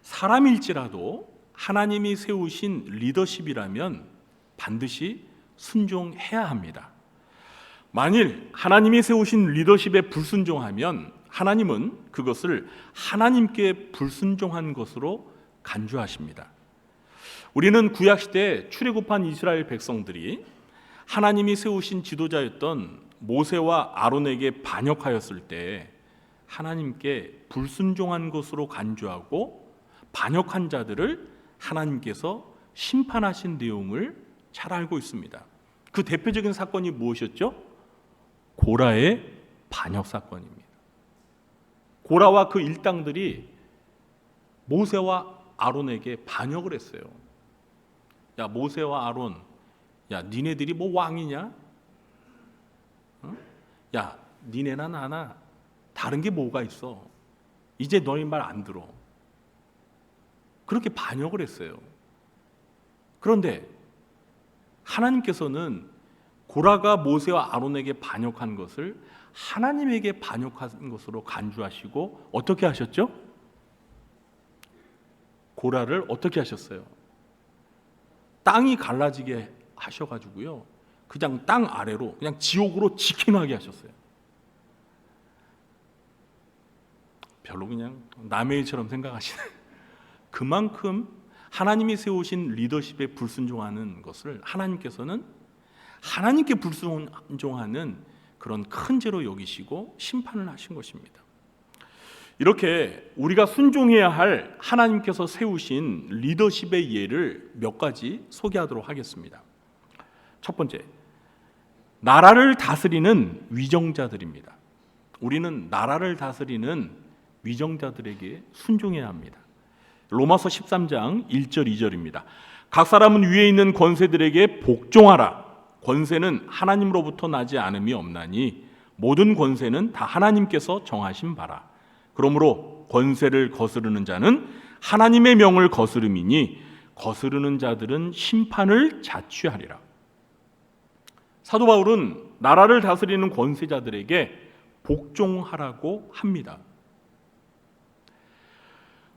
사람일지라도 하나님이 세우신 리더십이라면 반드시 순종해야 합니다. 만일 하나님이 세우신 리더십에 불순종하면 하나님은 그것을 하나님께 불순종한 것으로 간주하십니다. 우리는 구약시대 출애굽한 이스라엘 백성들이 하나님이 세우신 지도자였던 모세와 아론에게 반역하였을 때 하나님께 불순종한 것으로 간주하고 반역한 자들을 하나님께서 심판하신 내용을 잘 알고 있습니다. 그 대표적인 사건이 무엇이었죠? 고라의 반역 사건입니다. 고라와 그 일당들이 모세와 아론에게 반역을 했어요. 야, 모세와 아론, 야, 니네들이 뭐 왕이냐? 어? 야, 니네나 나나 다른 게 뭐가 있어? 이제 너희 말 안 들어. 그렇게 반역을 했어요. 그런데 하나님께서는 고라가 모세와 아론에게 반역한 것을 하나님에게 반역한 것으로 간주하시고 어떻게 하셨죠? 고라를 어떻게 하셨어요? 땅이 갈라지게 하셔가지고요, 그냥 땅 아래로, 그냥 지옥으로 직행하게 하셨어요. 별로 그냥 남의 일처럼 생각하시네. 그만큼 하나님이 세우신 리더십에 불순종하는 것을 하나님께서는 하나님께 불순종하는 그런 큰 죄로 여기시고 심판을 하신 것입니다. 이렇게 우리가 순종해야 할 하나님께서 세우신 리더십의 예를 몇 가지 소개하도록 하겠습니다. 첫 번째, 나라를 다스리는 위정자들입니다. 우리는 나라를 다스리는 위정자들에게 순종해야 합니다. 로마서 13장 1절 2절입니다. 각 사람은 위에 있는 권세들에게 복종하라. 권세는 하나님으로부터 나지 않음이 없나니 모든 권세는 다 하나님께서 정하신 바라. 그러므로 권세를 거스르는 자는 하나님의 명을 거스름이니 거스르는 자들은 심판을 자취하리라. 사도 바울은 나라를 다스리는 권세자들에게 복종하라고 합니다.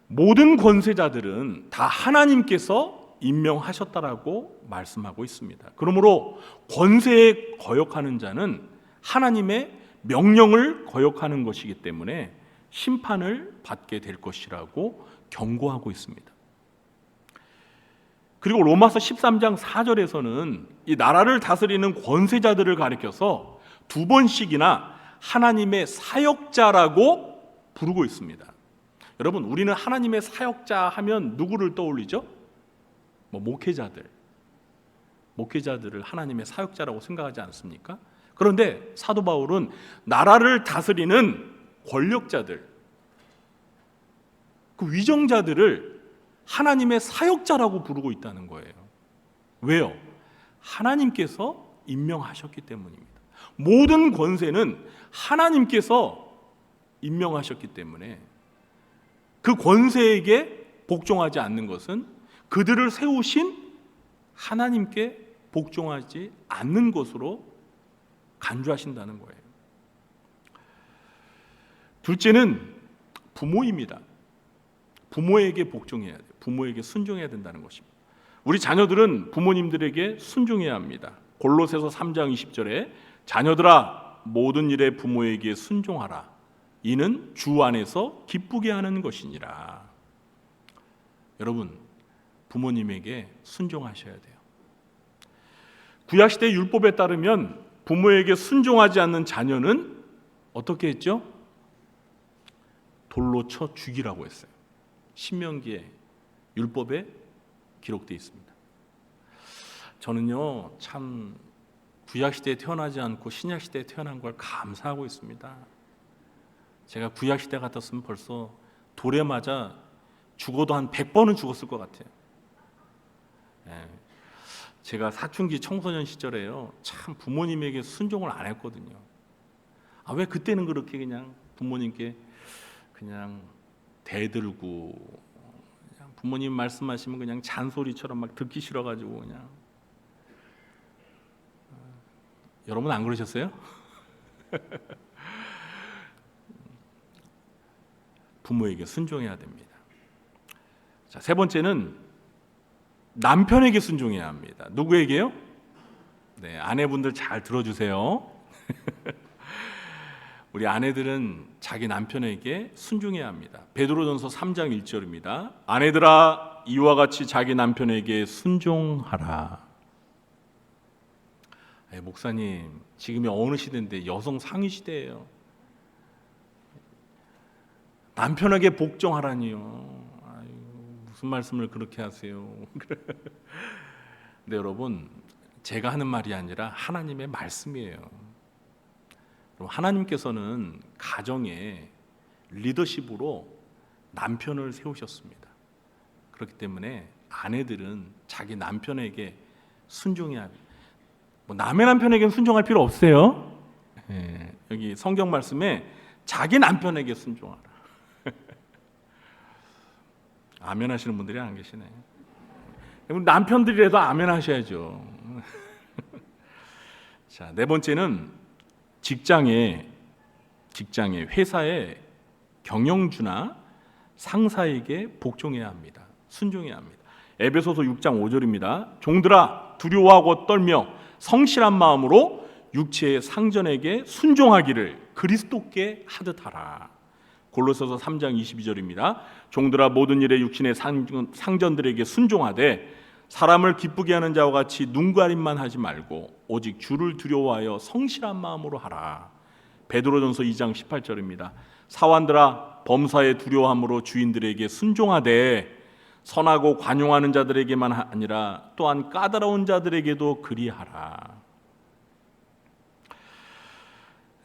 모든 권세자들은 다 하나님께서 임명하셨다라고 말씀하고 있습니다. 그러므로 권세에 거역하는 자는 하나님의 명령을 거역하는 것이기 때문에 심판을 받게 될 것이라고 경고하고 있습니다. 그리고 로마서 13장 4절에서는 이 나라를 다스리는 권세자들을 가리켜서 두 번씩이나 하나님의 사역자라고 부르고 있습니다. 여러분, 우리는 하나님의 사역자 하면 누구를 떠올리죠? 목회자들을 하나님의 사역자라고 생각하지 않습니까? 그런데 사도 바울은 나라를 다스리는 권력자들, 그 위정자들을 하나님의 사역자라고 부르고 있다는 거예요. 왜요? 하나님께서 임명하셨기 때문입니다. 모든 권세는 하나님께서 임명하셨기 때문에 그 권세에게 복종하지 않는 것은 그들을 세우신 하나님께 복종하지 않는 것으로 간주하신다는 거예요. 둘째는 부모입니다. 부모에게 복종해야 돼요. 부모에게 순종해야 된다는 것입니다. 우리 자녀들은 부모님들에게 순종해야 합니다. 골로새서 3장 20절에 자녀들아 모든 일에 부모에게 순종하라. 이는 주 안에서 기쁘게 하는 것이니라. 여러분, 부모님에게 순종하셔야 돼요. 구약시대 율법에 따르면 부모에게 순종하지 않는 자녀는 어떻게 했죠? 돌로 쳐 죽이라고 했어요. 신명기에 율법에 기록되어 있습니다. 저는요, 참 구약시대에 태어나지 않고 신약시대에 태어난 걸 감사하고 있습니다. 제가 구약시대 같았으면 벌써 돌에 맞아 죽어도 한 100번은 죽었을 것 같아요. 제가 사춘기 청소년 시절에요, 참 부모님에게 순종을 안 했거든요. 왜 그때는 그렇게 그냥 부모님께 그냥 대들고 그냥 부모님 말씀하시면 그냥 잔소리처럼 막 듣기 싫어가지고 그냥. 여러분 안 그러셨어요? 부모에게 순종해야 됩니다. 자, 세 번째는 남편에게 순종해야 합니다. 누구에게요? 네, 아내분들 잘 들어주세요. 우리 아내들은 자기 남편에게 순종해야 합니다. 베드로전서 3장 1절입니다. 아내들아 이와 같이 자기 남편에게 순종하라. 목사님, 지금이 어느 시대인데 여성 상위 시대예요. 남편에게 복종하라니요. 무슨 말씀을 그렇게 하세요? 근데 여러분, 제가 하는 말이 아니라 하나님의 말씀이에요. 하나님께서는 가정에 리더십으로 남편을 세우셨습니다. 그렇기 때문에 아내들은 자기 남편에게 순종해야 합니다. 뭐 남의 남편에게는 순종할 필요 없어요. 예, 여기 성경 말씀에 자기 남편에게 순종하라. 아멘 하시는 분들이 안 계시네. 남편들이라도 아멘 하셔야죠. 자, 네 번째는 직장에 회사에 경영주나 상사에게 복종해야 합니다. 순종해야 합니다. 에베소서 6장 5절입니다. 종들아 두려워하고 떨며 성실한 마음으로 육체의 상전에게 순종하기를 그리스도께 하듯 하라. 골로새서 3장 22절입니다. 종들아 모든 일에 육신의 상전들에게 순종하되 사람을 기쁘게 하는 자와 같이 눈가림만 하지 말고 오직 주를 두려워하여 성실한 마음으로 하라. 베드로전서 2장 18절입니다. 사환들아 범사에 두려워함으로 주인들에게 순종하되 선하고 관용하는 자들에게만 아니라 또한 까다로운 자들에게도 그리하라.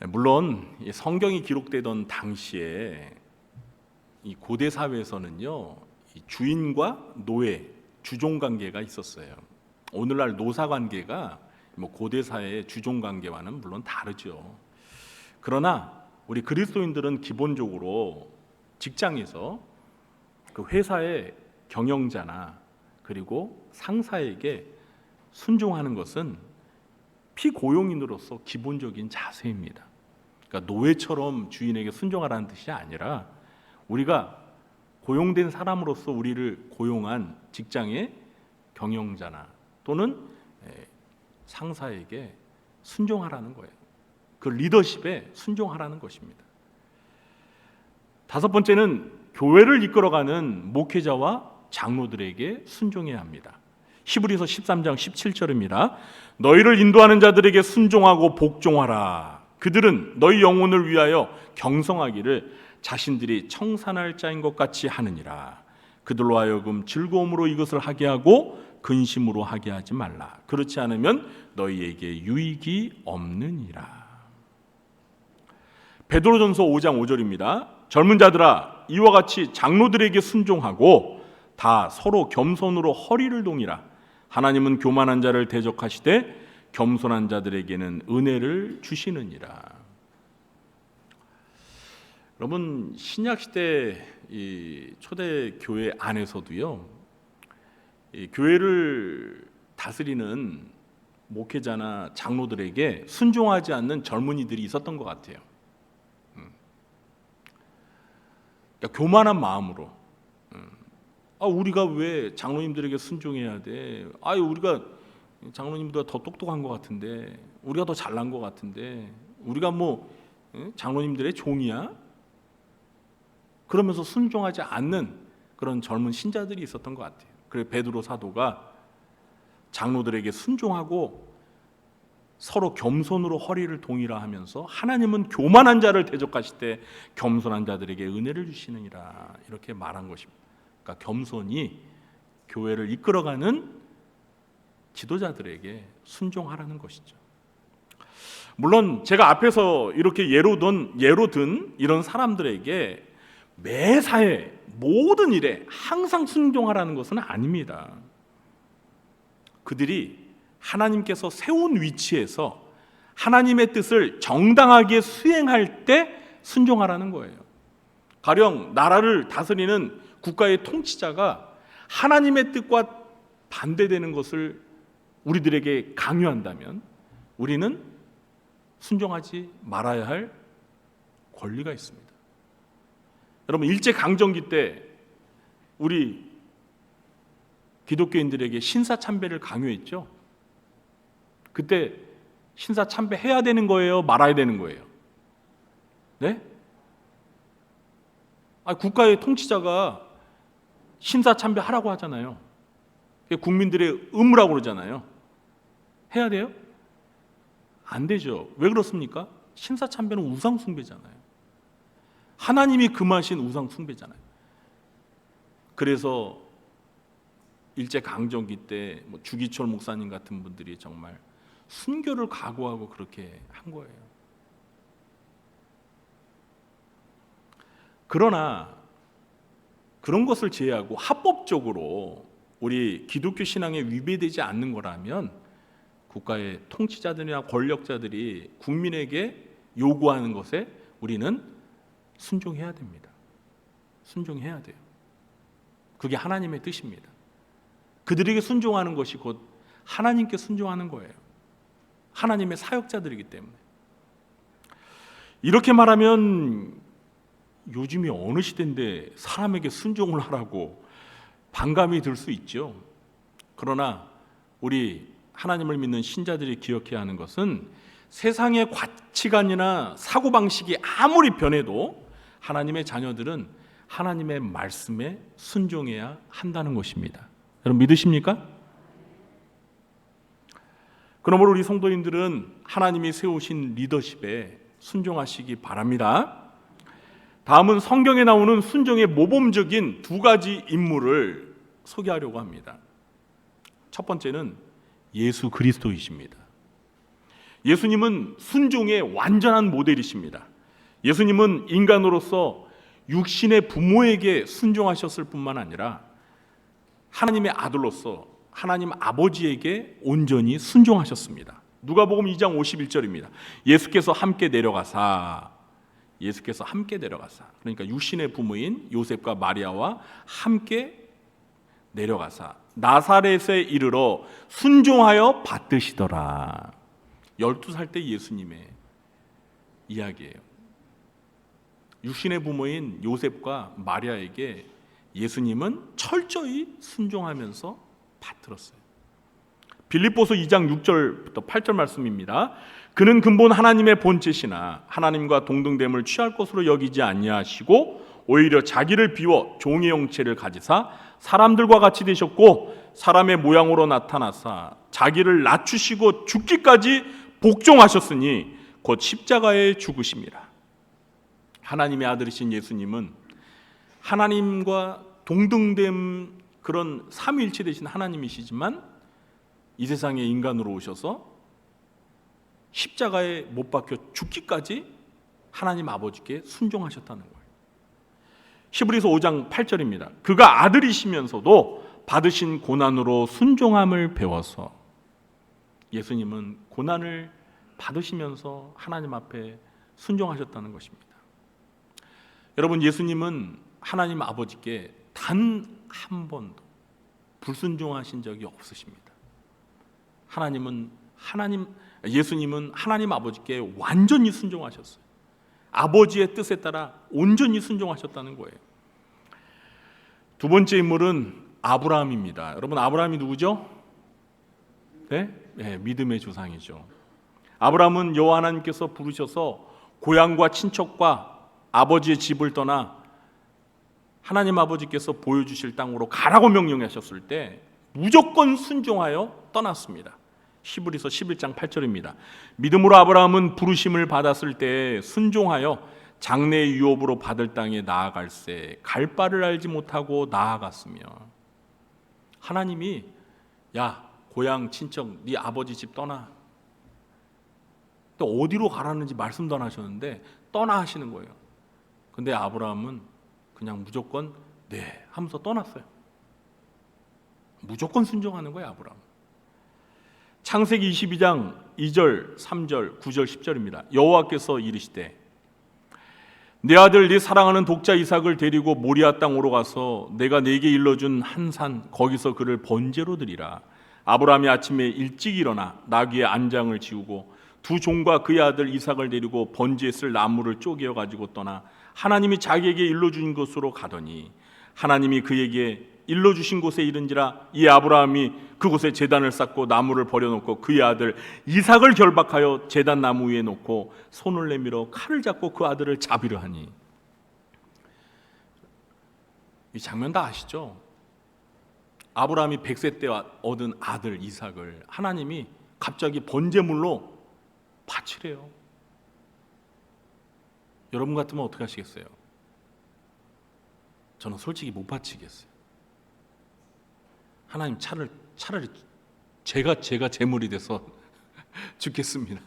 물론 성경이 기록되던 당시에 이 고대 사회에서는요, 이 주인과 노예, 주종 관계가 있었어요. 오늘날 노사 관계가 뭐 고대 사회의 주종 관계와는 물론 다르죠. 그러나 우리 그리스도인들은 기본적으로 직장에서 그 회사의 경영자나 그리고 상사에게 순종하는 것은 피고용인으로서 기본적인 자세입니다. 그러니까 노예처럼 주인에게 순종하라는 뜻이 아니라 우리가 고용된 사람으로서 우리를 고용한 직장의 경영자나 또는 상사에게 순종하라는 거예요. 그 리더십에 순종하라는 것입니다. 다섯 번째는 교회를 이끌어가는 목회자와 장로들에게 순종해야 합니다. 히브리서 13장 17절입니다. 너희를 인도하는 자들에게 순종하고 복종하라. 그들은 너희 영혼을 위하여 경성하기를 자신들이 청산할 자인 것 같이 하느니라. 그들로 하여금 즐거움으로 이것을 하게 하고 근심으로 하게 하지 말라. 그렇지 않으면 너희에게 유익이 없느니라. 베드로전서 5장 5절입니다. 젊은 자들아 이와 같이 장로들에게 순종하고 다 서로 겸손으로 허리를 동이라. 하나님은 교만한 자를 대적하시되 겸손한 자들에게는 은혜를 주시느니라. 여러분 신약 시대 이 초대 교회 안에서도요, 이 교회를 다스리는 목회자나 장로들에게 순종하지 않는 젊은이들이 있었던 것 같아요. 그러니까 교만한 마음으로 우리가 왜 장로님들에게 순종해야 돼? 우리가 장로님보다 더 똑똑한 것 같은데, 우리가 더 잘난 것 같은데, 우리가 뭐 장로님들의 종이야? 그러면서 순종하지 않는 그런 젊은 신자들이 있었던 것 같아요. 그래서 베드로 사도가 장로들에게 순종하고 서로 겸손으로 허리를 동이라 하면서 하나님은 교만한 자를 대적하실 때 겸손한 자들에게 은혜를 주시느니라 이렇게 말한 것입니다. 그러니까 겸손이 교회를 이끌어가는 지도자들에게 순종하라는 것이죠. 물론 제가 앞에서 이렇게 예로 든 이런 사람들에게 매사에 모든 일에 항상 순종하라는 것은 아닙니다. 그들이 하나님께서 세운 위치에서 하나님의 뜻을 정당하게 수행할 때 순종하라는 거예요. 가령 나라를 다스리는 국가의 통치자가 하나님의 뜻과 반대되는 것을 우리들에게 강요한다면 우리는 순종하지 말아야 할 권리가 있습니다. 여러분 일제강점기 때 우리 기독교인들에게 신사참배를 강요했죠. 그때 신사참배 해야 되는 거예요? 말아야 되는 거예요? 네? 국가의 통치자가 신사참배 하라고 하잖아요. 국민들의 의무라고 그러잖아요. 해야 돼요? 안 되죠. 왜 그렇습니까? 신사참배는 우상숭배잖아요. 하나님이 금하신 우상숭배잖아요. 그래서 일제강점기 때 주기철 목사님 같은 분들이 정말 순교를 각오하고 그렇게 한 거예요. 그러나 그런 것을 제외하고 합법적으로 우리 기독교 신앙에 위배되지 않는 거라면 국가의 통치자들이나 권력자들이 국민에게 요구하는 것에 우리는 순종해야 됩니다. 순종해야 돼요. 그게 하나님의 뜻입니다. 그들에게 순종하는 것이 곧 하나님께 순종하는 거예요. 하나님의 사역자들이기 때문에. 이렇게 말하면 요즘이 어느 시대인데 사람에게 순종을 하라고 반감이 들 수 있죠. 그러나 우리 하나님을 믿는 신자들이 기억해야 하는 것은 세상의 가치관이나 사고방식이 아무리 변해도 하나님의 자녀들은 하나님의 말씀에 순종해야 한다는 것입니다. 여러분 믿으십니까? 그러므로 우리 성도인들은 하나님이 세우신 리더십에 순종하시기 바랍니다. 다음은 성경에 나오는 순종의 모범적인 두 가지 인물을 소개하려고 합니다. 첫 번째는 예수 그리스도이십니다. 예수님은 순종의 완전한 모델이십니다. 예수님은 인간으로서 육신의 부모에게 순종하셨을 뿐만 아니라 하나님의 아들로서 하나님 아버지에게 온전히 순종하셨습니다. 누가복음 2장 51절입니다. 예수께서 함께 내려가사 그러니까 육신의 부모인 요셉과 마리아와 함께 내려가사 나사렛에 이르러 순종하여 받드시더라. 12살 때 예수님의 이야기예요. 육신의 부모인 요셉과 마리아에게 예수님은 철저히 순종하면서 받들었어요. 빌립보서 2장 6절부터 8절 말씀입니다. 그는 근본 하나님의 본체시나 하나님과 동등됨을 취할 것으로 여기지 아니하시고 오히려 자기를 비워 종의 형체를 가지사 사람들과 같이 되셨고 사람의 모양으로 나타나사 자기를 낮추시고 죽기까지 복종하셨으니 곧 십자가에 죽으심이라. 하나님의 아들이신 예수님은 하나님과 동등됨 그런 삼위일체 되신 하나님이시지만 이 세상에 인간으로 오셔서 십자가에 못 박혀 죽기까지 하나님 아버지께 순종하셨다는 거예요. 히브리서 5장 8절입니다. 그가 아들이시면서도 받으신 고난으로 순종함을 배워서 예수님은 고난을 받으시면서 하나님 앞에 순종하셨다는 것입니다. 여러분 예수님은 하나님 아버지께 단 한 번도 불순종하신 적이 없으십니다. 예수님은 하나님 아버지께 완전히 순종하셨어요. 아버지의 뜻에 따라 온전히 순종하셨다는 거예요. 두 번째 인물은 아브라함입니다. 여러분 아브라함이 누구죠? 네, 믿음의 조상이죠. 아브라함은 여호와 하나님께서 부르셔서 고향과 친척과 아버지의 집을 떠나 하나님 아버지께서 보여주실 땅으로 가라고 명령하셨을 때 무조건 순종하여 떠났습니다. 히브리서 11장 8절입니다. 믿음으로 아브라함은 부르심을 받았을 때 순종하여 장래의 유업으로 받을 땅에 나아갈새 갈 바를 알지 못하고 나아갔으며 하나님이 야 고향 친척 네 아버지 집 떠나 또 어디로 가라는지 말씀도 안 하셨는데 떠나 하시는 거예요. 근데 아브라함은 그냥 무조건 네 하면서 떠났어요. 무조건 순종하는 거예요 아브라함. 창세기 22장 2절 3절 9절 10절입니다. 여호와께서 이르시되 내 아들 네 사랑하는 독자 이삭을 데리고 모리아 땅으로 가서 내가 네게 일러준 한 산 거기서 그를 번제로 드리라. 아브라함이 아침에 일찍 일어나 나귀의 안장을 지우고 두 종과 그의 아들 이삭을 데리고 번제에 쓸 나무를 쪼개어 가지고 떠나 하나님이 자기에게 일러준 곳으로 가더니 하나님이 그에게 일러주신 곳에 이른지라 이 아브라함이 그곳에 제단을 쌓고 나무를 버려놓고 그의 아들 이삭을 결박하여 제단 나무 위에 놓고 손을 내밀어 칼을 잡고 그 아들을 잡으려 하니. 이 장면 다 아시죠? 아브라함이 100세 때 얻은 아들 이삭을 하나님이 갑자기 번제물로 바치래요. 여러분 같으면 어떻게 하시겠어요? 저는 솔직히 못 바치겠어요. 하나님 차라리 제가 제물이 돼서 죽겠습니다.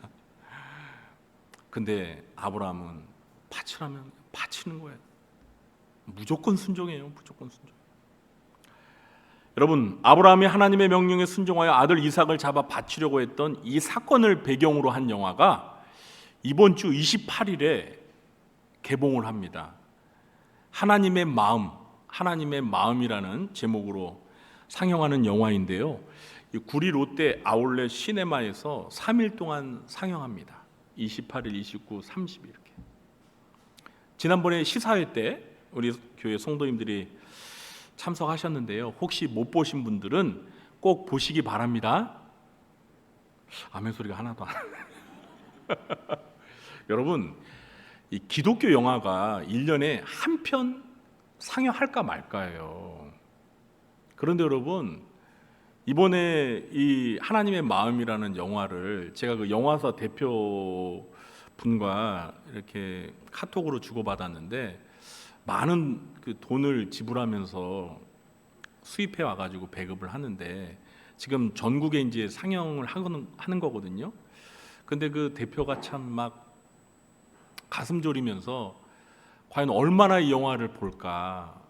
근데 아브라함은 바치라면 바치는 거예요. 무조건 순종해요. 무조건 순종. 여러분, 아브라함이 하나님의 명령에 순종하여 아들 이삭을 잡아 바치려고 했던 이 사건을 배경으로 한 영화가 이번 주 28일에 개봉을 합니다. 하나님의 마음, 하나님의 마음이라는 제목으로 상영하는 영화인데요. 구리 롯데 아울렛 시네마에서 3일 동안 상영합니다. 28일, 29, 30일 이렇게. 지난번에 시사회 때 우리 교회 성도님들이 참석하셨는데요. 혹시 못 보신 분들은 꼭 보시기 바랍니다. 아멘 소리가 하나도 안 나요. 여러분, 이 기독교 영화가 1년에 한 편 상영할까 말까예요. 그런데 여러분, 이번에 이 하나님의 마음이라는 영화를 제가 그 영화사 대표 분과 이렇게 카톡으로 주고받았는데 많은 그 돈을 지불하면서 수입해 와가지고 배급을 하는데 지금 전국에 이제 상영을 하는 거거든요. 근데 그 대표가 참 막 가슴 졸이면서 과연 얼마나 이 영화를 볼까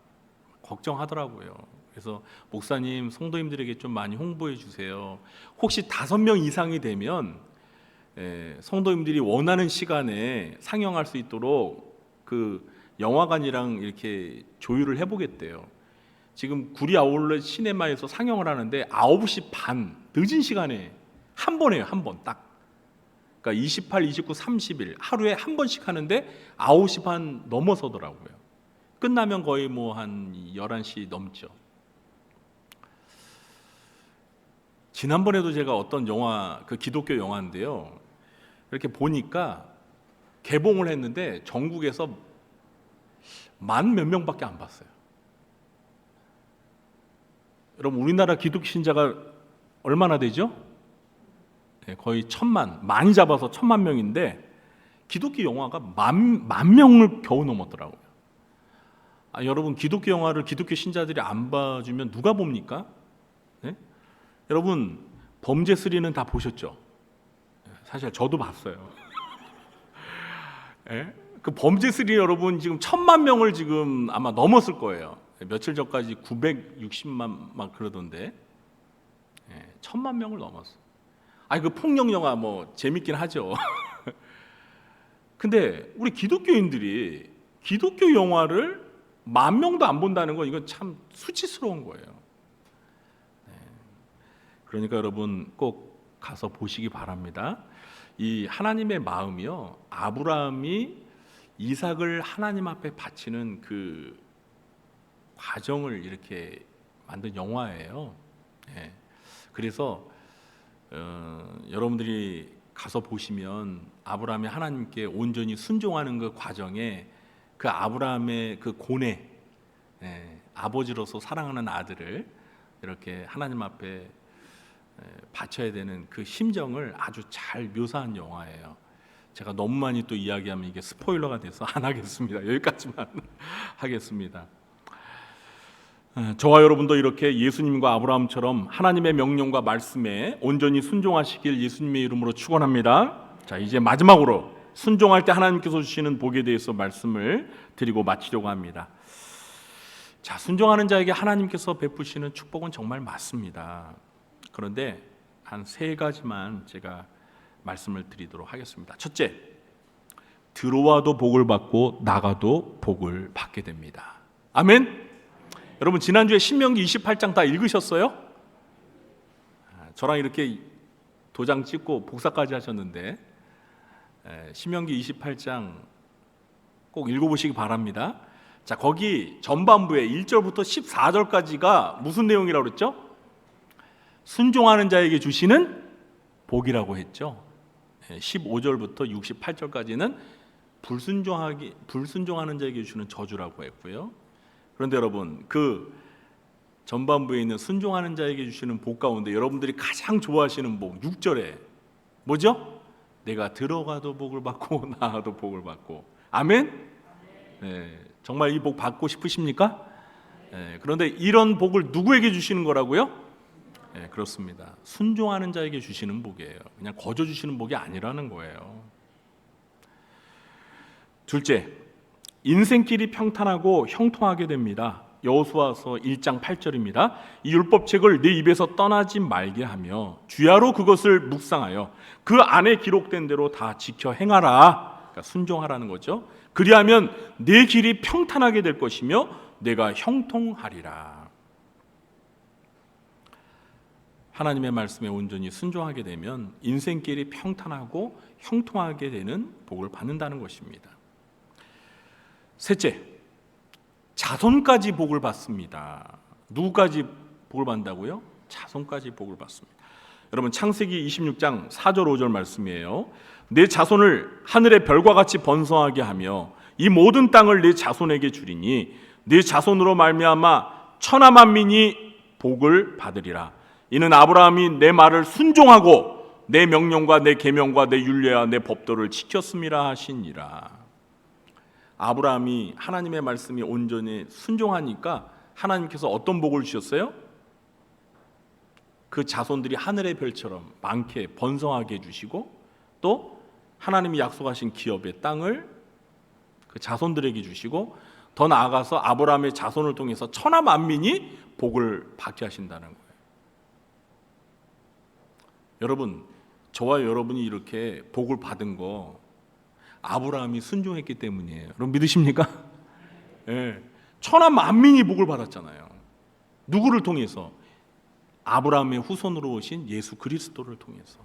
걱정하더라고요. 그래서 목사님, 성도님들에게 좀 많이 홍보해 주세요. 혹시 5명 이상이 되면 성도님들이 원하는 시간에 상영할 수 있도록 그 영화관이랑 이렇게 조율을 해보겠대요. 지금 구리 아울렛 시네마에서 상영을 하는데 9시 반 늦은 시간에 한 번 해요. 한 번 딱. 그러니까 28, 29, 30일 하루에 한 번씩 하는데 9시 반 넘어서더라고요. 끝나면 거의 뭐 한 11시 넘죠. 지난번에도 제가 어떤 영화, 그 기독교 영화인데요. 이렇게 보니까 개봉을 했는데 전국에서 10,000 몇 명밖에 안 봤어요. 여러분, 우리나라 기독교 신자가 얼마나 되죠? 거의 1,000만, 많이 잡아서 1,000만 명인데 기독교 영화가 만 명을 겨우 넘었더라고요. 여러분, 기독교 영화를 기독교 신자들이 안 봐주면 누가 봅니까? 네? 여러분, 범죄 3는 다 보셨죠? 사실 저도 봤어요. 네? 그 범죄 3 여러분 지금 1,000만 명을 지금 아마 넘었을 거예요. 며칠 전까지 960만 막 그러던데 1,000만 명을 넘었어. 그 폭력 영화 뭐 재밌긴 하죠. 근데 우리 기독교인들이 기독교 영화를 10,000명도 안 본다는 건 이건 참 수치스러운 거예요. 그러니까 여러분 꼭 가서 보시기 바랍니다. 이 하나님의 마음이요, 아브라함이 이삭을 하나님 앞에 바치는 그 과정을 이렇게 만든 영화예요. 그래서 여러분들이 가서 보시면 아브라함이 하나님께 온전히 순종하는 그 과정에 그 아브라함의 그 고뇌, 아버지로서 사랑하는 아들을 이렇게 하나님 앞에 바쳐야 되는 그 심정을 아주 잘 묘사한 영화예요. 제가 너무 많이 또 이야기하면 이게 스포일러가 돼서 안 하겠습니다. 여기까지만 하겠습니다. 저와 여러분도 이렇게 예수님과 아브라함처럼 하나님의 명령과 말씀에 온전히 순종하시길 예수님의 이름으로 축원합니다. 자, 이제 마지막으로 순종할 때 하나님께서 주시는 복에 대해서 말씀을 드리고 마치려고 합니다. 자, 순종하는 자에게 하나님께서 베푸시는 축복은 정말 많습니다. 그런데 한 3가지만 제가 말씀을 드리도록 하겠습니다. 첫째, 들어와도 복을 받고 나가도 복을 받게 됩니다. 아멘. 여러분, 지난주에 신명기 28장 다 읽으셨어요? 저랑 이렇게 도장 찍고 복사까지 하셨는데 신명기 28장 꼭 읽어보시기 바랍니다. 자, 거기 전반부에 1절부터 14절까지가 무슨 내용이라고 그랬죠? 순종하는 자에게 주시는 복이라고 했죠. 15절부터 68절까지는 불순종하는 자에게 주시는 저주라고 했고요. 그런데 여러분, 그 전반부에 있는 순종하는 자에게 주시는 복 가운데 여러분들이 가장 좋아하시는 복 6절에 뭐죠? 내가 들어가도 복을 받고 나가도 복을 받고. 아멘? 정말 이 복 받고 싶으십니까? 그런데 이런 복을 누구에게 주시는 거라고요? 그렇습니다. 순종하는 자에게 주시는 복이에요. 그냥 거저 주시는 복이 아니라는 거예요. 둘째, 인생길이 평탄하고 형통하게 됩니다. 여호수아서 1장 8절입니다. 이 율법책을 내 입에서 떠나지 말게 하며 주야로 그것을 묵상하여 그 안에 기록된 대로 다 지켜 행하라. 그러니까 순종하라는 거죠. 그리하면 내 길이 평탄하게 될 것이며 내가 형통하리라. 하나님의 말씀에 온전히 순종하게 되면 인생길이 평탄하고 형통하게 되는 복을 받는다는 것입니다. 셋째, 자손까지 복을 받습니다. 누구까지 복을 받는다고요? 자손까지 복을 받습니다. 여러분, 창세기 26장 4절 5절 말씀이에요. 내 자손을 하늘의 별과 같이 번성하게 하며 이 모든 땅을 내 자손에게 주리니 내 자손으로 말미암아 천하 만민이 복을 받으리라. 이는 아브라함이 내 말을 순종하고 내 명령과 내 계명과 내 율례와 내 법도를 지켰음이라 하시니라. 아브라함이 하나님의 말씀이 온전히 순종하니까 하나님께서 어떤 복을 주셨어요? 그 자손들이 하늘의 별처럼 많게 번성하게 해주시고 또 하나님이 약속하신 기업의 땅을 그 자손들에게 주시고 더 나아가서 아브라함의 자손을 통해서 천하 만민이 복을 받게 하신다는 거예요. 여러분, 저와 여러분이 이렇게 복을 받은 거 아브라함이 순종했기 때문이에요. 여러분 믿으십니까? 네. 천하 만민이 복을 받았잖아요. 누구를 통해서? 아브라함의 후손으로 오신 예수 그리스도를 통해서.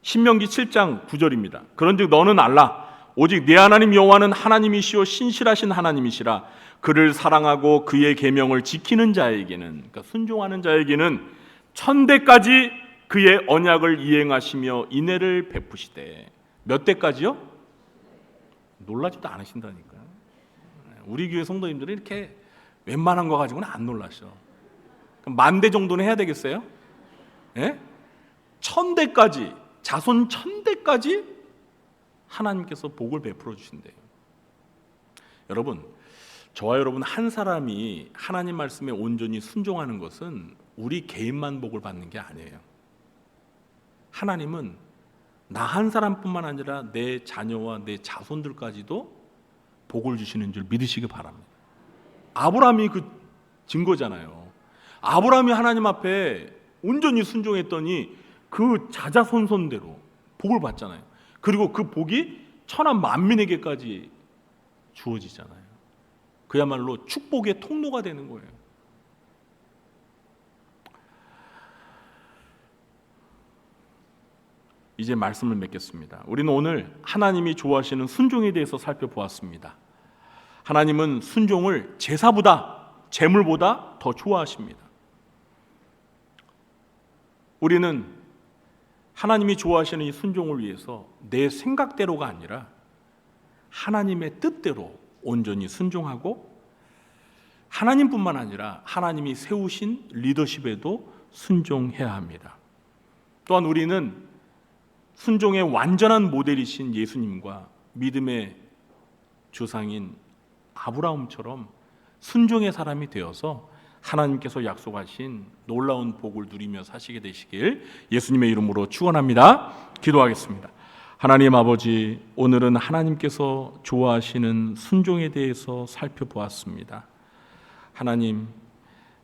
신명기 7장 9절입니다. 그런즉 너는 알라. 오직 네 하나님 여호와는 하나님이시오 신실하신 하나님이시라. 그를 사랑하고 그의 계명을 지키는 자에게는, 그러니까 순종하는 자에게는 천대까지 그의 언약을 이행하시며 인애를 베푸시되. 몇 대까지요? 놀라지도 않으신다니까요. 우리 교회 성도님들은 이렇게 웬만한 거 가지고는 안 놀라셔. 그럼 10,000대 정도는 해야 되겠어요? 예? 1000대까지, 자손 1000대까지 하나님께서 복을 베풀어 주신대요. 여러분, 저와 여러분 한 사람이 하나님 말씀에 온전히 순종하는 것은 우리 개인만 복을 받는 게 아니에요. 하나님은 나 한 사람뿐만 아니라 내 자녀와 내 자손들까지도 복을 주시는 줄 믿으시기 바랍니다. 아브라함이 그 증거잖아요. 아브라함이 하나님 앞에 온전히 순종했더니 그 자자손손대로 복을 받잖아요. 그리고 그 복이 천하 만민에게까지 주어지잖아요. 그야말로 축복의 통로가 되는 거예요. 이제 말씀을 맺겠습니다. 우리는 오늘 하나님이 좋아하시는 순종에 대해서 살펴보았습니다. 하나님은 순종을 제사보다, 제물보다 더 좋아하십니다. 우리는 하나님이 좋아하시는 이 순종을 위해서 내 생각대로가 아니라 하나님의 뜻대로 온전히 순종하고 하나님뿐만 아니라 하나님이 세우신 리더십에도 순종해야 합니다. 또한 우리는 순종의 완전한 모델이신 예수님과 믿음의 조상인 아브라함처럼 순종의 사람이 되어서 하나님께서 약속하신 놀라운 복을 누리며 사시게 되시길 예수님의 이름으로 축원합니다. 기도하겠습니다. 하나님 아버지, 오늘은 하나님께서 좋아하시는 순종에 대해서 살펴보았습니다. 하나님,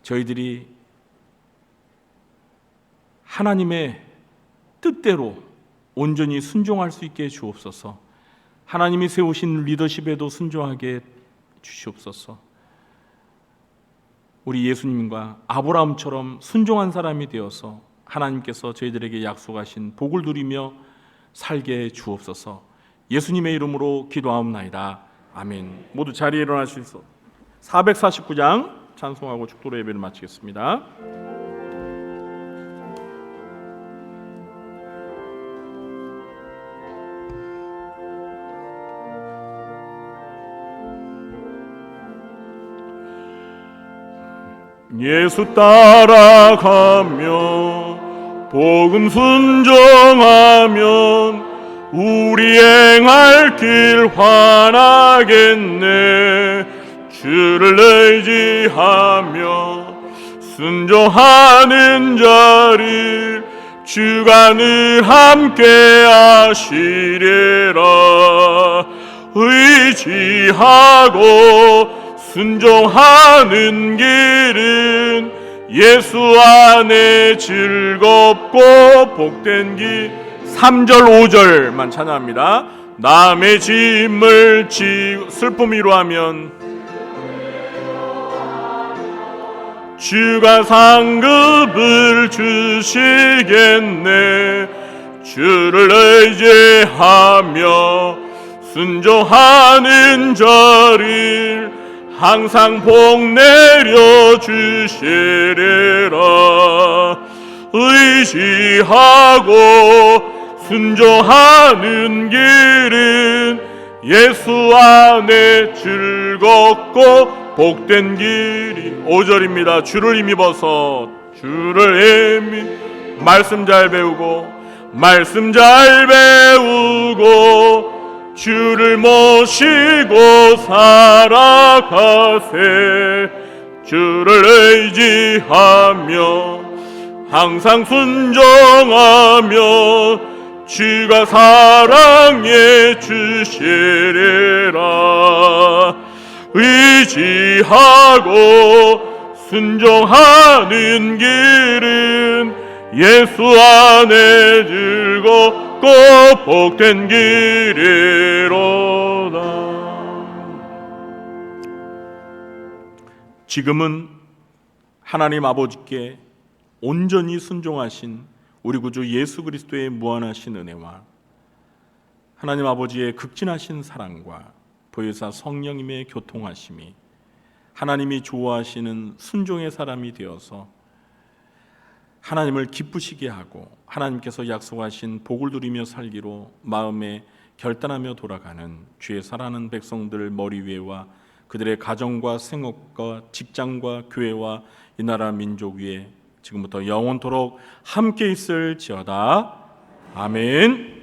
저희들이 하나님의 뜻대로 온전히 순종할 수 있게 주옵소서. 하나님이 세우신 리더십에도 순종하게 주시옵소서. 우리 예수님과 아브라함처럼 순종한 사람이 되어서 하나님께서 저희들에게 약속하신 복을 누리며 살게 주옵소서. 예수님의 이름으로 기도하옵나이다. 아멘. 모두 자리에 일어나셔서 449장 찬송하고 축도로 예배를 마치겠습니다. 예수 따라가며 복음 순종하면 우리 행할 길 환하겠네. 주를 의지하며 순종하는 자를 주가 늘 함께 하시리라. 의지하고 순종하는 길은 예수 안에 즐겁고 복된 길. 3절 5절만 찬양합니다. 남의 짐을 지고 슬픔 위로하면 주가 상급을 주시겠네. 주를 의지하며 순종하는 자를 항상 복 내려 주시리라. 의지하고 순종하는 길은 예수 안에 즐겁고 복된 길이. 5절입니다. 주를 힘입어서 주를 말씀 잘 배우고 주를 모시고 살아가세. 주를 의지하며 항상 순종하며 주가 사랑해 주시리라. 의지하고 순종하는 길은 예수 안에 즐겁고 복된 길이로다. 지금은 하나님 아버지께 온전히 순종하신 우리 구주 예수 그리스도의 무한하신 은혜와 하나님 아버지의 극진하신 사랑과 보혜사 성령님의 교통하심이 하나님이 좋아하시는 순종의 사람이 되어서 하나님을 기쁘시게 하고 하나님께서 약속하신 복을 누리며 살기로 마음에 결단하며 돌아가는 주의 사랑하는 백성들 머리 위에와 그들의 가정과 생업과 직장과 교회와 이 나라 민족 위에 지금부터 영원토록 함께 있을지어다. 아멘.